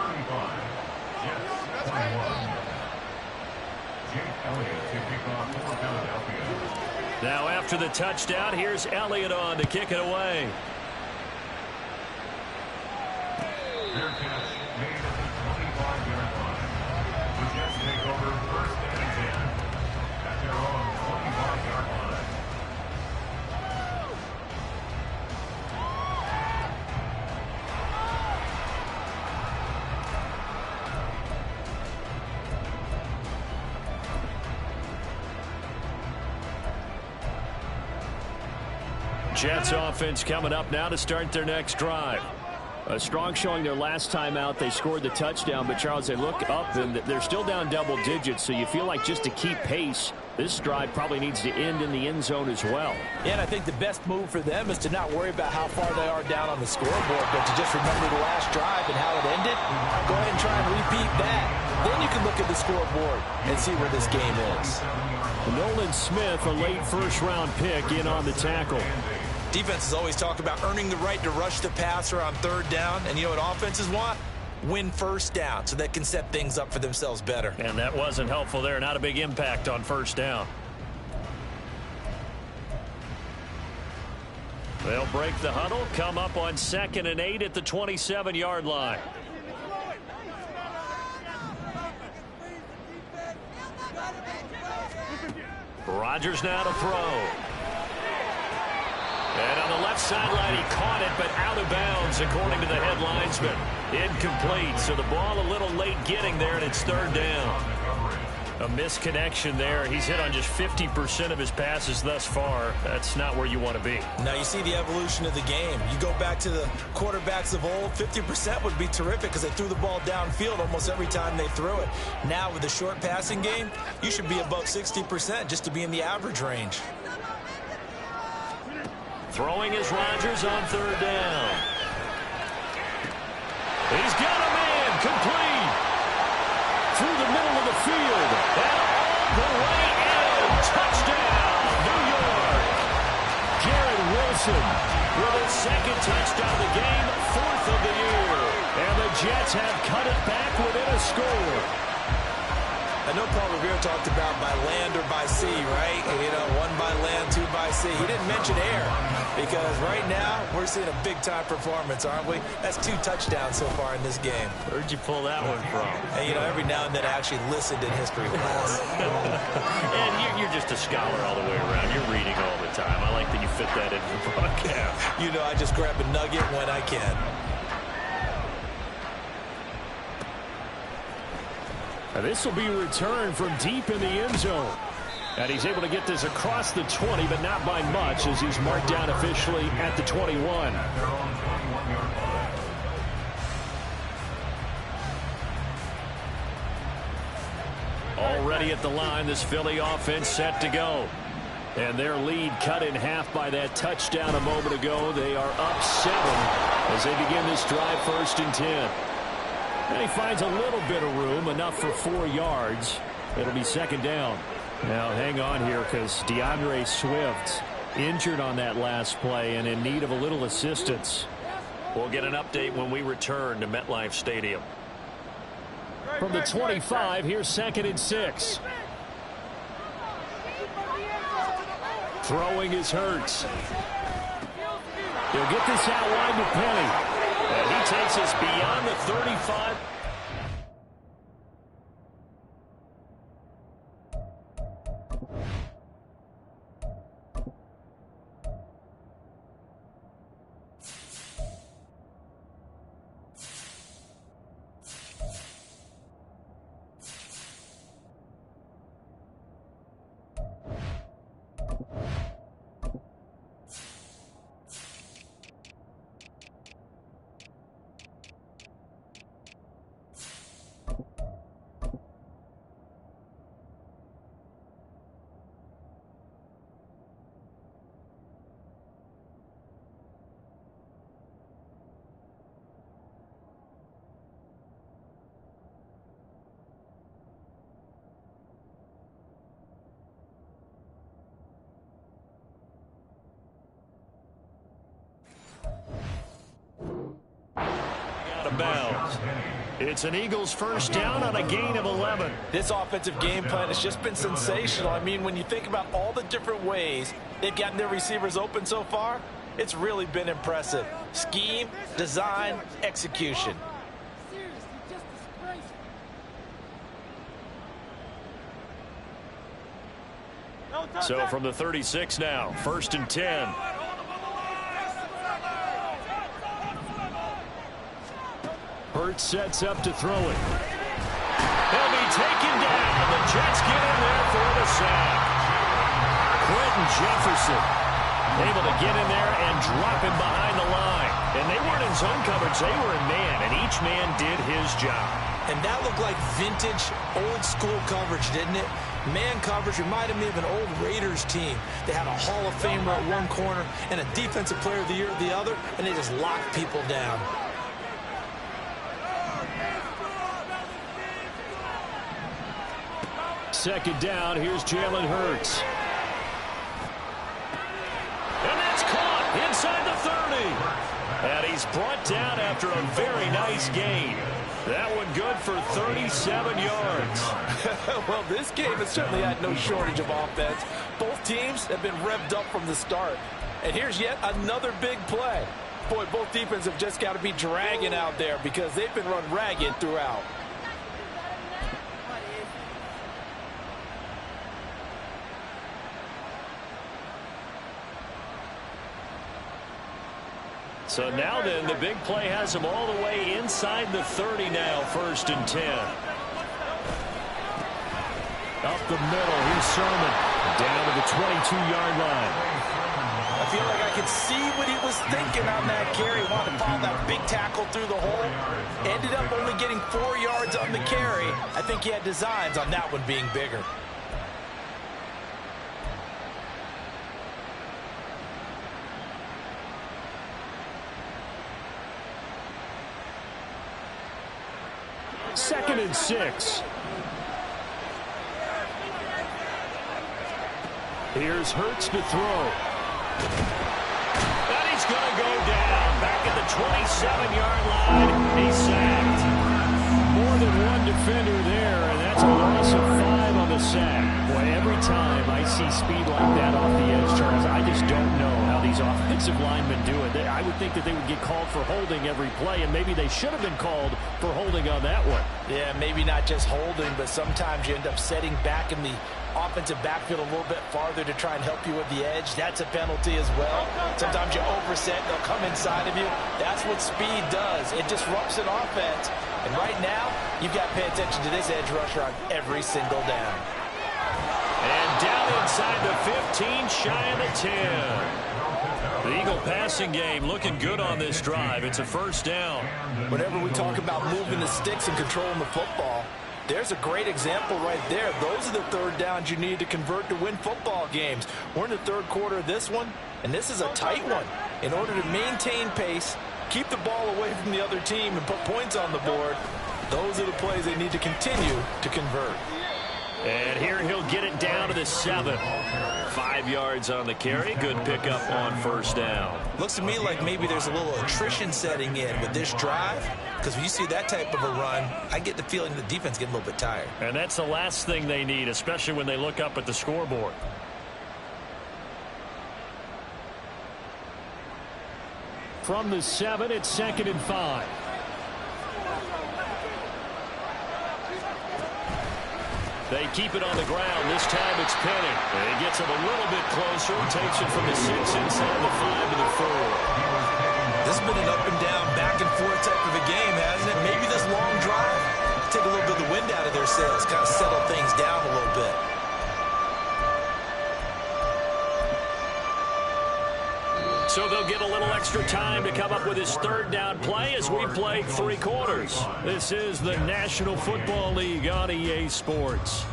Now after the touchdown, here's Elliott on to kick it away. Their catch made at the 25-yard line. The Jets take over 1st and 10 at their own 25-yard line. Jets offense coming up now to start their next drive. A strong showing their last time out. They scored the touchdown, but Charles, they look up and they're still down double digits, so you feel like just to keep pace, this drive probably needs to end in the end zone as well. Yeah, and I think the best move for them is to not worry about how far they are down on the scoreboard, but to just remember the last drive and how it ended. Go ahead and try and repeat that. Then you can look at the scoreboard and see where this game is. Nolan Smith, a late first-round pick, in on the tackle. Defenses always talk about earning the right to rush the passer on 3rd down, and you know what offenses want? Win first down so they can set things up for themselves better. And that wasn't helpful there. Not a big impact on first down. They'll break the huddle, come up on 2nd and 8 at the 27-yard line. Rodgers now to throw. And on the left sideline, he caught it, but out of bounds, according to the head linesman. Incomplete, so the ball a little late getting there, and it's 3rd down. A misconnection there. He's hit on just 50% of his passes thus far. That's not where you want to be. Now you see the evolution of the game. You go back to the quarterbacks of old, 50% would be terrific because they threw the ball downfield almost every time they threw it. Now with the short passing game, you should be above 60% just to be in the average range. Throwing is Rodgers on 3rd down. He's got a man complete. Through the middle of the field. And all the way in. Touchdown, New York. Garrett Wilson with his 2nd touchdown of the game, 4th of the year. And the Jets have cut it back within a score. I know Paul Revere talked about by land or by sea, right? You know, 1 by land, 2 by sea. He didn't mention air because right now we're seeing a big-time performance, aren't we? That's 2 touchdowns so far in this game. Where'd you pull that one from? And, you know, every now and then I actually listened in history class. And you're just a scholar all the way around. You're reading all the time. I like that you fit that into the broadcast. You know, I just grab a nugget when I can. This will be returned from deep in the end zone. And he's able to get this across the 20, but not by much, as he's marked down officially at the 21. Already at the line, this Philly offense set to go. And their lead cut in half by that touchdown a moment ago. They are up 7 as they begin this drive 1st and 10. And he finds a little bit of room, enough for 4 yards. It'll be 2nd down. Now hang on here because DeAndre Swift injured on that last play and in need of a little assistance. We'll get an update when we return to MetLife Stadium. From the 25, here's 2nd and 6. Throwing is Hurts. He'll get this out wide to Penny. And he takes us beyond the 35. Out of bounds. It's an Eagles first down on a gain of 11. This offensive game plan has just been sensational. I mean, when you think about all the different ways they've gotten their receivers open so far, it's really been impressive. Scheme, design, execution. So from the 36 now, 1st and 10. Hurts sets up to throw it. He'll be taken down. The Jets get in there for the sack. Quentin Jefferson able to get in there and drop him behind the line. And they weren't in zone coverage. They were in man, and each man did his job. And that looked like vintage, old-school coverage, didn't it? Man coverage reminded me of an old Raiders team. They had a Hall of Famer at one corner and a Defensive Player of the Year at the other, and they just locked people down. Second down, here's Jalen Hurts. And that's caught inside the 30. And he's brought down after a very nice gain. That one good for 37 yards. Well, this game has certainly had no shortage of offense. Both teams have been revved up from the start. And here's yet another big play. Boy, both defenses have just got to be dragging out there because they've been run ragged throughout. So now then, the big play has him all the way inside the 30 now, 1st and 10. Up the middle, here's Sermon. Down to the 22-yard line. I feel like I could see what he was thinking on that carry. Wanted to follow that big tackle through the hole. Ended up only getting 4 yards on the carry. I think he had designs on that one being bigger. Second and 6. Here's Hurts to throw. And he's going to go down. Back at the 27-yard line. He's sacked. More than one defender there, and that's a loss of 5 on the sack. Boy, every time I see speed like that off the edge, Charles, I just don't know how these offensive linemen do it. I would think that they would get called for holding every play, and maybe they should have been called for holding on that one. Yeah, maybe not just holding, but sometimes you end up setting back in the offensive backfield a little bit farther to try and help you with the edge. That's a penalty as well. Sometimes you overset, they'll come inside of you. That's what speed does. It disrupts an offense. And right now, you've got to pay attention to this edge rusher on every single down. And down inside the 15, shy of the 10. The Eagle passing game looking good on this drive. It's a first down. Whenever we talk about moving the sticks and controlling the football, there's a great example right there. Those are the third downs you need to convert to win football games. We're in the third quarter of this one, and this is a tight one. In order to maintain pace, keep the ball away from the other team, and put points on the board, those are the plays they need to continue to convert. And here he'll get it down to the 7. 5 yards on the carry. Good pickup on first down. Looks to me like maybe there's a little attrition setting in with this drive, because when you see that type of a run, I get the feeling the defense getting a little bit tired. And that's the last thing they need, especially when they look up at the scoreboard. From the 7, it's 2nd and 5. They keep it on the ground. This time it's Penny. And he gets him a little bit closer. Takes it from the 6 inside the 5 to the 4. This has been an up and down, back and forth type of a game, hasn't it? Maybe this long drive take a little bit of the wind out of their sails, kind of settle things down a little bit. So they'll get a little extra time to come up with his 3rd down play as we play 3 quarters. This is the National Football League on EA Sports.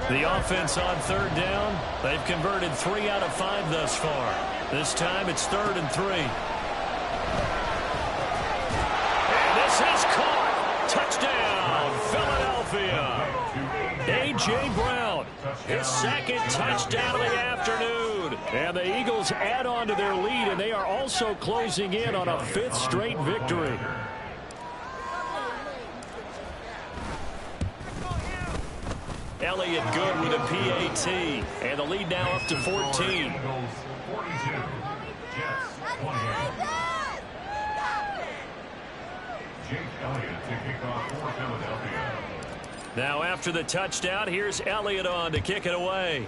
The offense on 3rd down, they've converted 3 out of 5 thus far. This time it's 3rd and 3. And this is caught. Touchdown, Philadelphia. A.J. Brown, his 2nd touchdown of the afternoon. And the Eagles add on to their lead, and they are also closing in on a 5th straight victory. Elliott good with a PAT, and the lead now up to 14. Eagles 42, Jets 28. Jake Elliott to kick off for Philadelphia. Now after the touchdown, here's Elliott on to kick it away.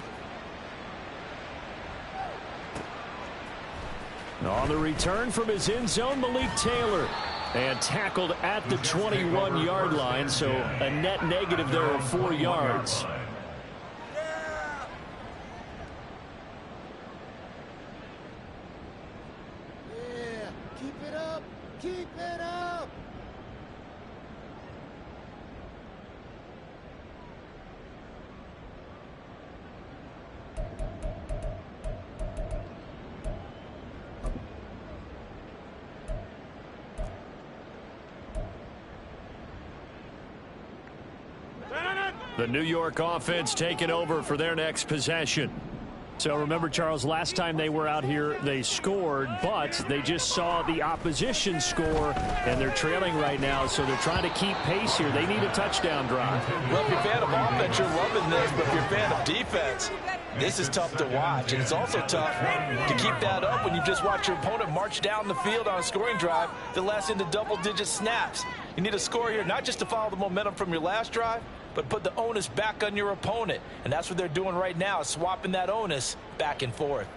On the return from his end zone, Malik Taylor. And tackled at the 21-yard line, so a net negative there of 4 yards. Yeah, keep it up, keep it up. The New York offense taking over for their next possession. So remember, Charles, last time they were out here, they scored, but they just saw the opposition score, and they're trailing right now, so they're trying to keep pace here. They need a touchdown drive. Well, if you're a fan of offense, you're loving this, but if you're a fan of defense, this is tough to watch, and it's also tough to keep that up when you just watch your opponent march down the field on a scoring drive that lasts into double-digit snaps. You need a score here, not just to follow the momentum from your last drive, but put the onus back on your opponent. And that's what they're doing right now, swapping that onus back and forth.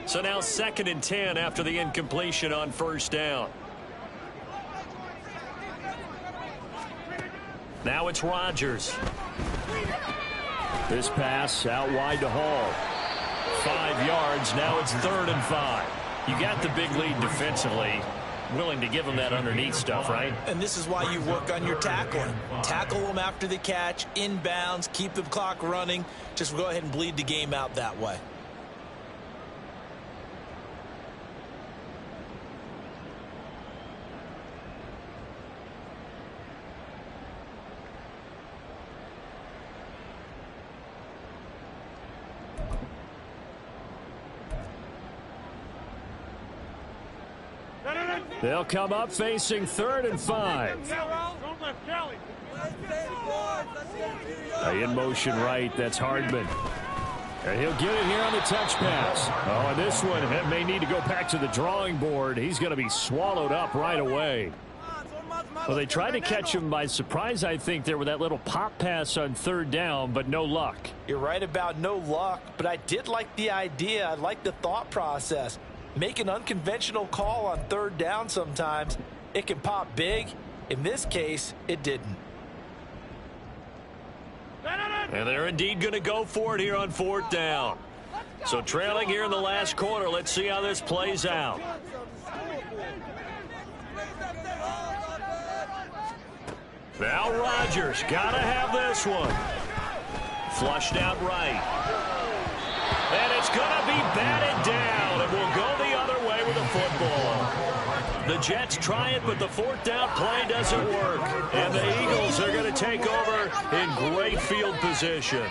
So now 2nd and 10 after the incompletion on 1st down. Now it's Rodgers. This pass out wide to Hall. 5 yards. Now it's 3rd and 5. You got the big lead defensively. Willing to give them that underneath stuff, right? And this is why you work on your tackling. Tackle them after the catch, inbounds, keep the clock running. Just go ahead and bleed the game out that way. They'll come up facing 3rd and 5. In motion right, that's Hardman. And he'll get it here on the touch pass. Oh, and this one may need to go back to the drawing board. He's going to be swallowed up right away. Well, they tried to catch him by surprise, I think, there with that little pop pass on third down, but no luck. You're right about no luck, but I did like the idea. I like the thought process. Make an unconventional call on third down sometimes. It can pop big. In this case, it didn't. And they're indeed going to go for it here on fourth down. So trailing here in the last quarter, let's see how this plays out. Now Rodgers got to have this one. Flushed out right. And it's going to be batted down. And will go the other way with the football. The Jets try it, but the fourth down play doesn't work. And the Eagles are going to take over in great field position.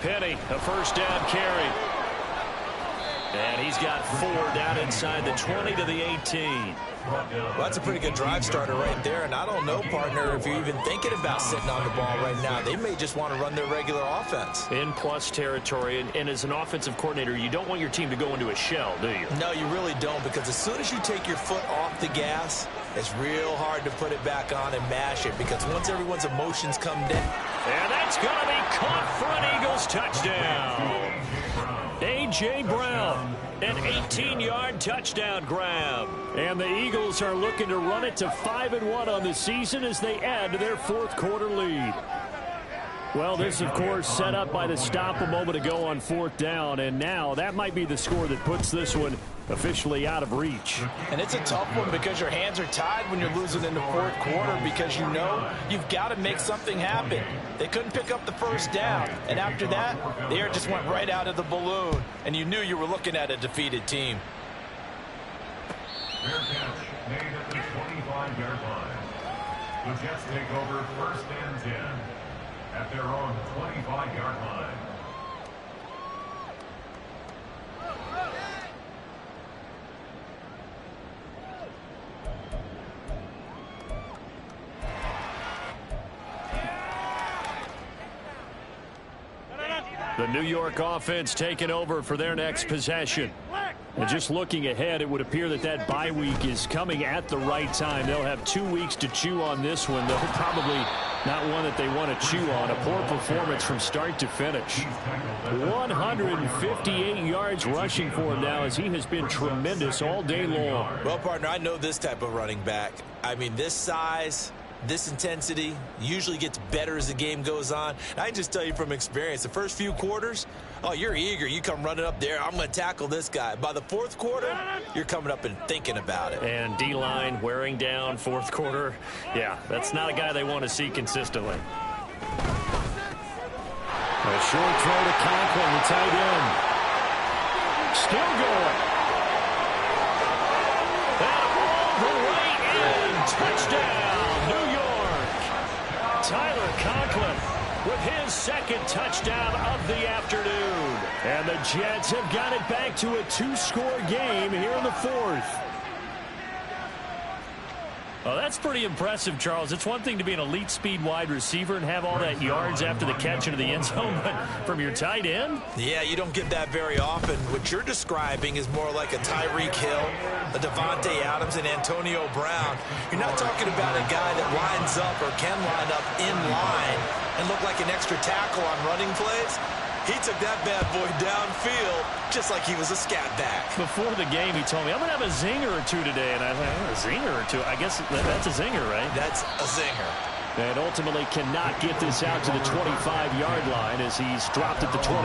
Penny, a first down carry. And he's got 4 down inside the 20 to the 18. Well, that's a pretty good drive starter right there. And I don't know, partner, if you're even thinking about sitting on the ball right now. They may just want to run their regular offense. In plus territory. And as an offensive coordinator, you don't want your team to go into a shell, do you? No, you really don't, because as soon as you take your foot off the gas, it's real hard to put it back on and mash it, because once everyone's emotions come down. And that's going to be caught for an Eagles touchdown. A.J. Brown, an 18-yard touchdown grab. And the Eagles are looking to run it to 5-1 on the season as they add to their fourth quarter lead. Well, this, of course, set up by the stop a moment ago on fourth down, and now that might be the score that puts this one officially out of reach. And it's a tough one because your hands are tied when you're losing in the fourth quarter, because you know you've got to make something happen. They couldn't pick up the first down, and after that, the air just went right out of the balloon, and you knew you were looking at a defeated team. Fair catch made at the 25-yard line. The Jets take over first and 10 at their own 25-yard line. The New York offense taking over for their next possession. And just looking ahead, it would appear that that bye week is coming at the right time. They'll have 2 weeks to chew on this one, though probably not one that they want to chew on. A poor performance from start to finish. 158 yards rushing for him now, as he has been tremendous all day long. Well, partner, I know this type of running back. I mean, this size, this intensity usually gets better as the game goes on. And I can just tell you from experience, the first few quarters, oh, you're eager. You come running up there, I'm going to tackle this guy. By the fourth quarter, you're coming up and thinking about it. And D-line wearing down fourth quarter. Yeah, that's not a guy they want to see consistently. A short throw to Conklin, the tight end. Still going. And all the way in. Touchdown, New York. Tyler Conklin with his second touchdown of the afternoon. And the Jets have got it back to a 2-score game here in the fourth. Oh, that's pretty impressive, Charles. It's one thing to be an elite speed wide receiver and have all that yards after the catch into the end zone, but from your tight end? Yeah, you don't get that very often. What you're describing is more like a Tyreek Hill, a Devontae Adams, and Antonio Brown. You're not talking about a guy that lines up or can line up in line and look like an extra tackle on running plays. He took that bad boy downfield just like he was a scat back. Before the game, he told me, I'm going to have a zinger or two today. And I thought, a zinger or two? I guess that's a zinger, right? That's a zinger. And ultimately cannot get this out to the 25-yard line as he's dropped at the 23.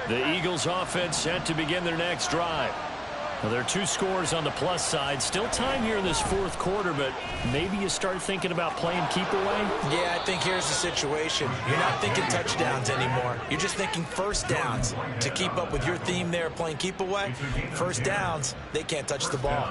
The Eagles offense set to begin their next drive. Well, there are 2 scores on the plus side. Still time here in this 4th quarter, but maybe you start thinking about playing keep away? Yeah, I think here's the situation. You're not thinking touchdowns anymore. You're just thinking first downs. To keep up with your theme there playing keep away, first downs, they can't touch the ball.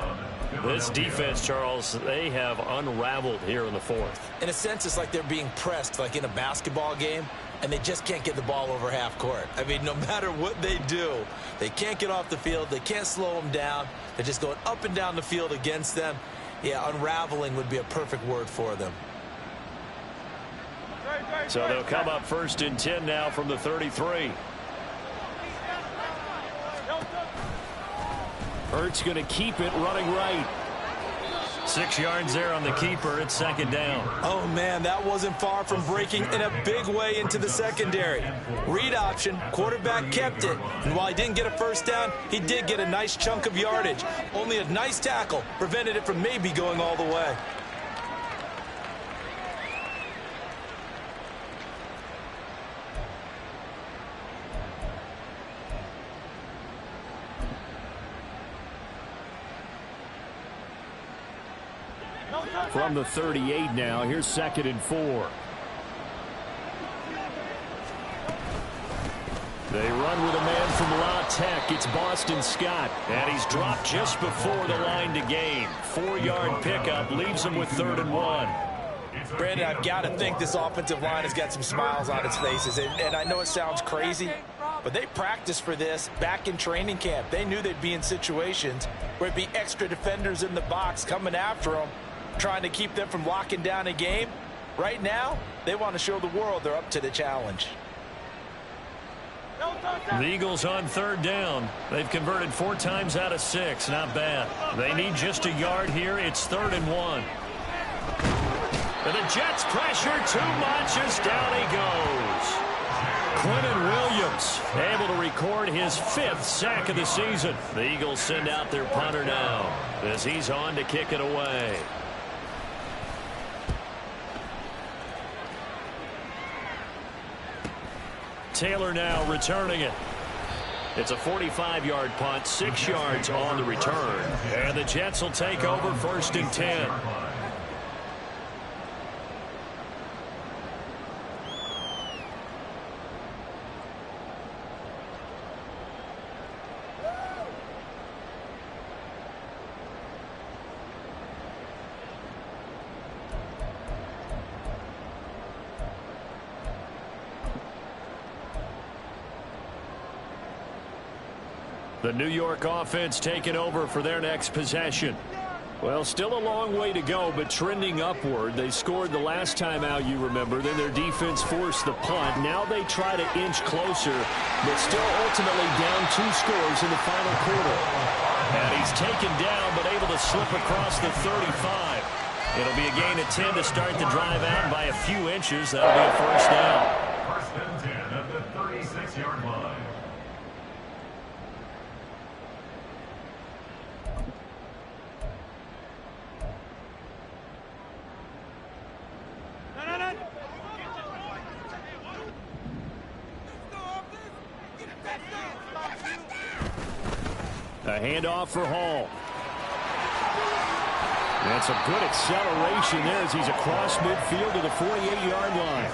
This defense, Charles, they have unraveled here in the 4th. In a sense, it's like they're being pressed like in a basketball game, and they just can't get the ball over half court. I mean, no matter what they do, they can't get off the field. They can't slow them down. They're just going up and down the field against them. Yeah, unraveling would be a perfect word for them. So they'll come up 1st and 10 now from the 33. Ertz going to keep it running right. 6 yards there on the keeper. It's 2nd down. Oh, man, that wasn't far from breaking in a big way into the secondary. Read option, quarterback kept it. And while he didn't get a first down, he did get a nice chunk of yardage. Only a nice tackle prevented it from maybe going all the way. From the 38 now, here's 2nd and 4. They run with a man from La Tech. It's Boston Scott. And he's dropped just before the line to gain. 4-yard pickup leaves him with 3rd and 1. Brandon, I've got to think this offensive line has got some smiles on its faces. And I know it sounds crazy, but they practiced for this back in training camp. They knew they'd be in situations where it'd be extra defenders in the box coming after them, trying to keep them from locking down a game. Right now, they want to show the world they're up to the challenge. The Eagles on 3rd down. They've converted 4 times out of 6. Not bad. They need just a yard here. It's 3rd and 1. And the Jets pressure too much as down he goes. Quentin Williams able to record his 5th sack of the season. The Eagles send out their punter now as he's on to kick it away. Taylor now returning it. It's a 45-yard punt, 6 yards on the return. And the Jets will take over 1st and 10. The New York offense taking over for their next possession. Well, still a long way to go, but trending upward. They scored the last time out, you remember. Then their defense forced the punt. Now they try to inch closer, but still ultimately down 2 scores in the final quarter. And he's taken down, but able to slip across the 35. It'll be a gain of 10 to start the drive out by a few inches. That'll be a 1st down. 1st and 10 at the 36-yard line. A handoff for Hall. That's a good acceleration there as he's across midfield to the 48-yard line.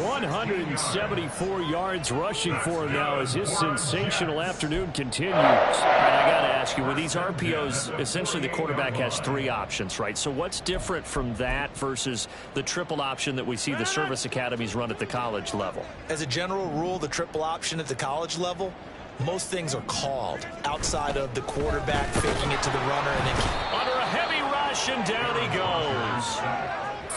174 yards rushing for him now as his sensational afternoon continues. And I got to ask you, with these RPOs, essentially the quarterback has 3 options, right? So what's different from that versus the triple option that we see the service academies run at the college level? As a general rule, the triple option at the college level, most things are called outside of the quarterback faking it to the runner and then under a heavy rush, and down he goes.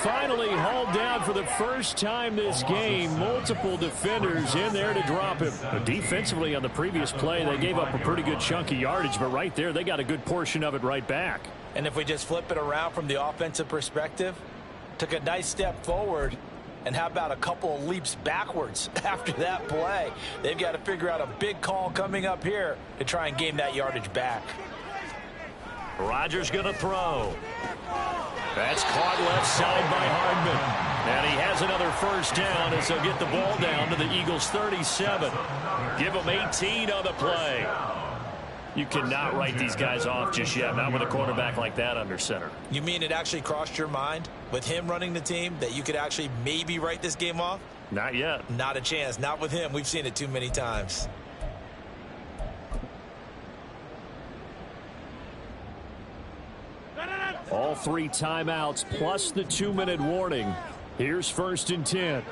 Finally hauled down for the first time this game. Multiple defenders in there to drop him. But defensively on the previous play, they gave up a pretty good chunk of yardage, but right there they got a good portion of it right back. And if we just flip it around from the offensive perspective, took a nice step forward. And how about a couple of leaps backwards after that play? They've got to figure out a big call coming up here to try and gain that yardage back. Rodgers going to throw. That's caught left side by Hardman. And he has another 1st down as they'll get the ball down to the Eagles' 37. Give them 18 on the play. You cannot write these guys off just yet, not with a quarterback like that under center. You mean it actually crossed your mind with him running the team that you could actually maybe write this game off? Not yet. Not a chance. Not with him. We've seen it too many times. All 3 timeouts plus the 2-minute warning. Here's 1st and 10.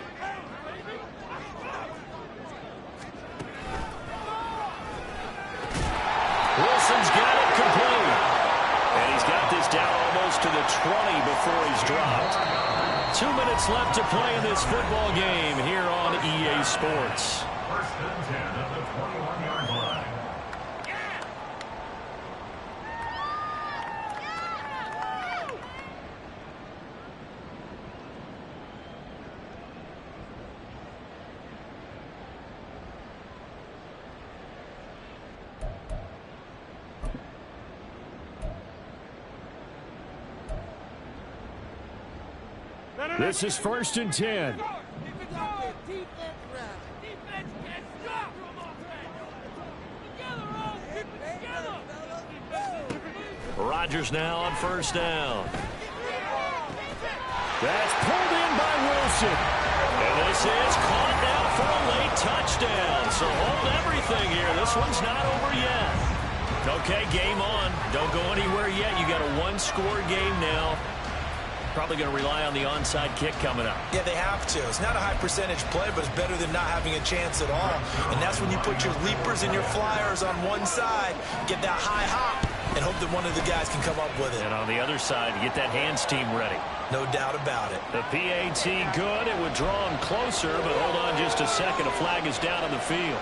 Wilson's got it complete. And he's got this down almost to the 20 before he's dropped. 2 minutes left to play in this football game here on EA Sports. 1st and 10 at the 21-yard line. This is 1st and 10. Rodgers now on 1st down. That's pulled in by Wilson. And this is caught now for a late touchdown. So hold everything here. This one's not over yet. Okay, game on. Don't go anywhere yet. You got a 1-score game now. Probably going to rely on the onside kick coming up. Yeah, they have to. It's not a high percentage play, but it's better than not having a chance at all. And that's when you put your leapers and your flyers on one side, get that high hop, and hope that one of the guys can come up with it. And on the other side, get that hands team ready. No doubt about it. The PAT good. It would draw him closer, but hold on just a second. A flag is down on the field.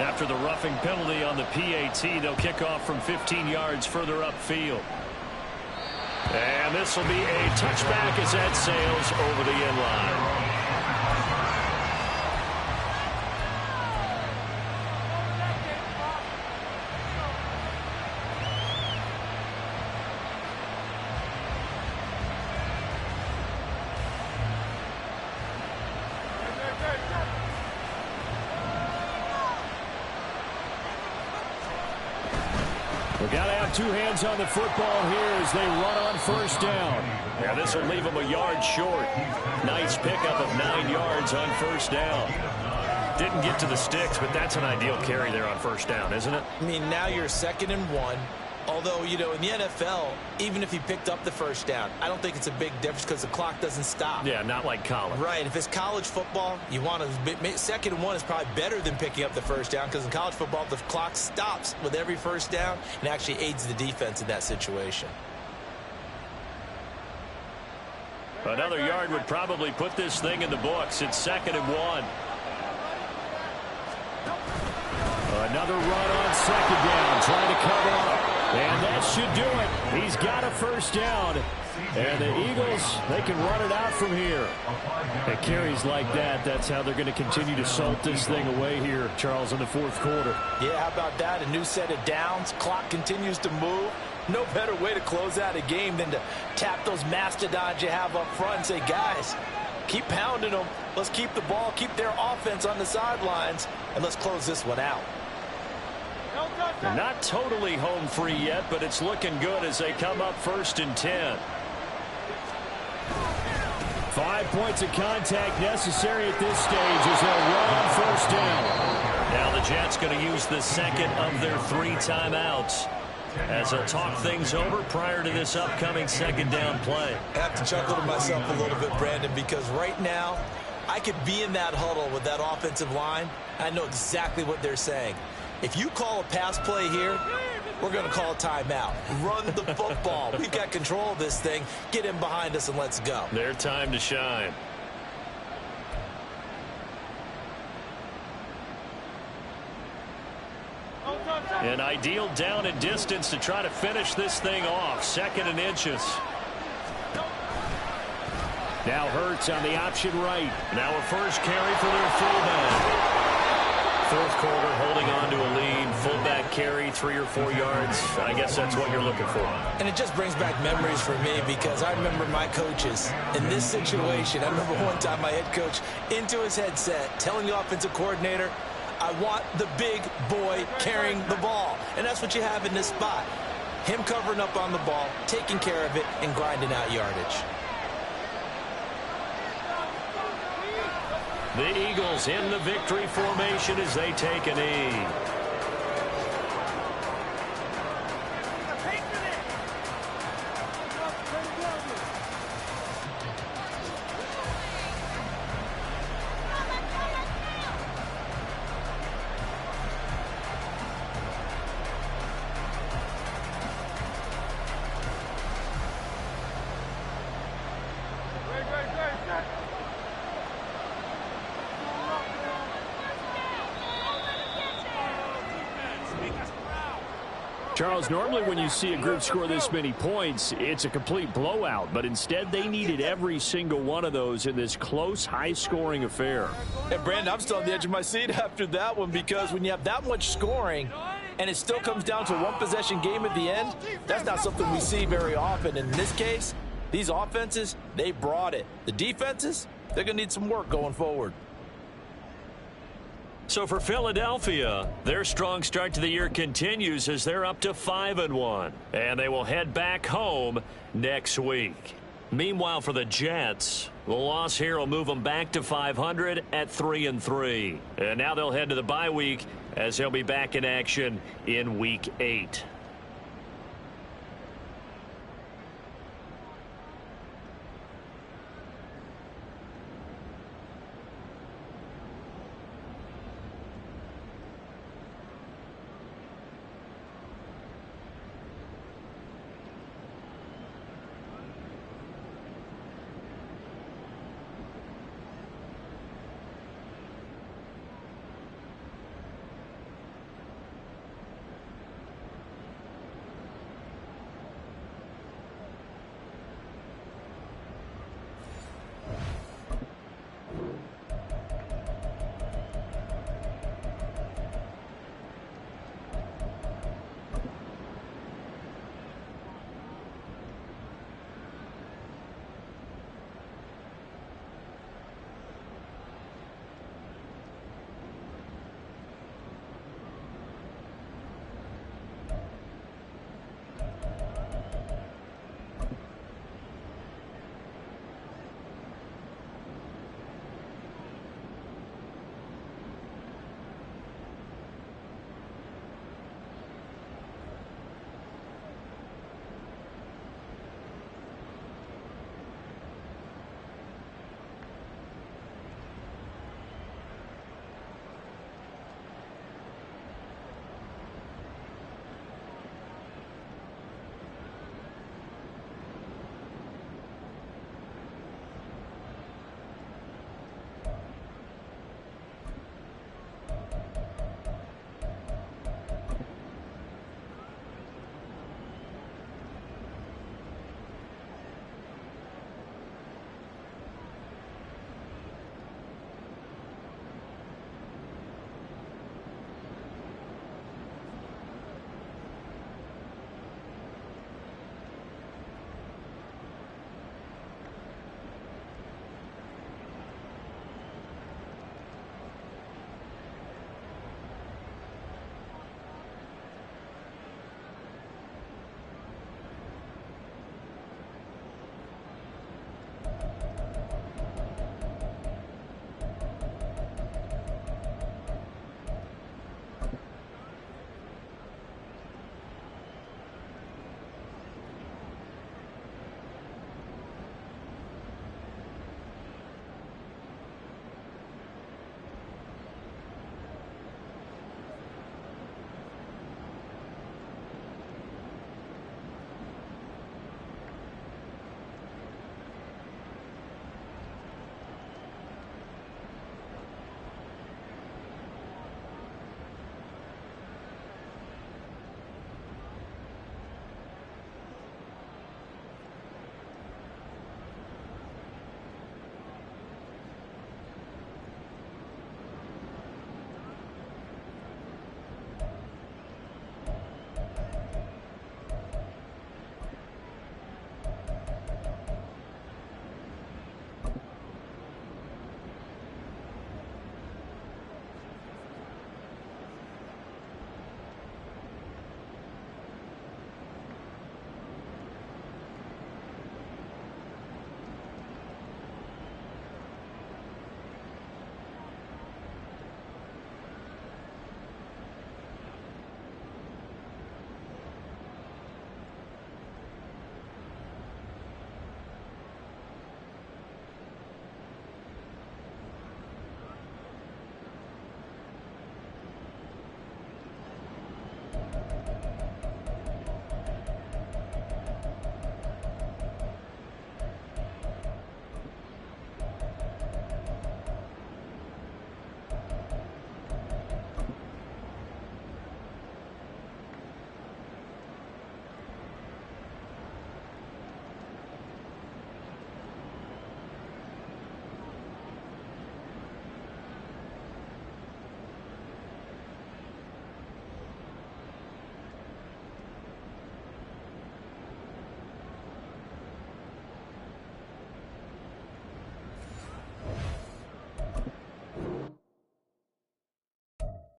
After the roughing penalty on the PAT, they'll kick off from 15 yards further upfield. And this will be a touchback as that sails over the end line. We've got to have 2 hands on the football here as they run on 1st down. Yeah, this will leave them a yard short. Nice pickup of 9 yards on 1st down. Didn't get to the sticks, but that's an ideal carry there on 1st down, isn't it? I mean, now you're 2nd and 1. Although, you know, in the NFL, even if he picked up the 1st down, I don't think it's a big difference because the clock doesn't stop. Yeah, not like college. Right. If it's college football, you want to 2nd and 1 is probably better than picking up the 1st down because in college football, the clock stops with every 1st down and actually aids the defense in that situation. Another yard would probably put this thing in the books. It's 2nd and 1. Another run on 2nd down, trying to cover up. And that should do it. He's got a 1st down. And the Eagles, they can run it out from here. It carries like that. That's how they're going to continue to salt this thing away here, Charles, in the 4th quarter. Yeah, how about that? A new set of downs. Clock continues to move. No better way to close out a game than to tap those mastodons you have up front and say, guys, keep pounding them. Let's keep the ball, keep their offense on the sidelines, and let's close this one out. They're not totally home free yet, but it's looking good as they come up 1st and 10. 5 points of contact necessary at this stage as they'll run on 1st down. Now the Jets going to use the 2nd of their 3 timeouts as they'll talk things over prior to this upcoming 2nd down play. I have to chuckle to myself a little bit, Brandon, because right now I could be in that huddle with that offensive line. I know exactly what they're saying. If you call a pass play here, we're going to call a timeout. Run the football. We've got control of this thing. Get in behind us and let's go. Their time to shine. An ideal down and distance to try to finish this thing off. 2nd and inches. Now Hurts on the option right. Now a 1st carry for their fullback. 4th quarter, holding on to a lead. Fullback carry, 3 or 4 yards. I guess that's what you're looking for. And it just brings back memories for me because I remember my coaches in this situation. I remember one time my head coach into his headset telling the offensive coordinator, I want the big boy carrying the ball. And that's what you have in this spot. Him covering up on the ball, taking care of it, and grinding out yardage. The Eagles in the victory formation as they take a knee. Charles, normally when you see a group score this many points, it's a complete blowout. But instead, they needed every single one of those in this close, high-scoring affair. And, Brandon, I'm still on the edge of my seat after that one because when you have that much scoring and it still comes down to a one-possession game at the end, that's not something we see very often. In this case, these offenses, they brought it. The defenses, they're going to need some work going forward. So for Philadelphia, their strong start to the year continues as they're up to 5-1. And they will head back home next week. Meanwhile, for the Jets, the loss here will move them back to 500 at 3-3. And now they'll head to the bye week as they'll be back in action in Week 8.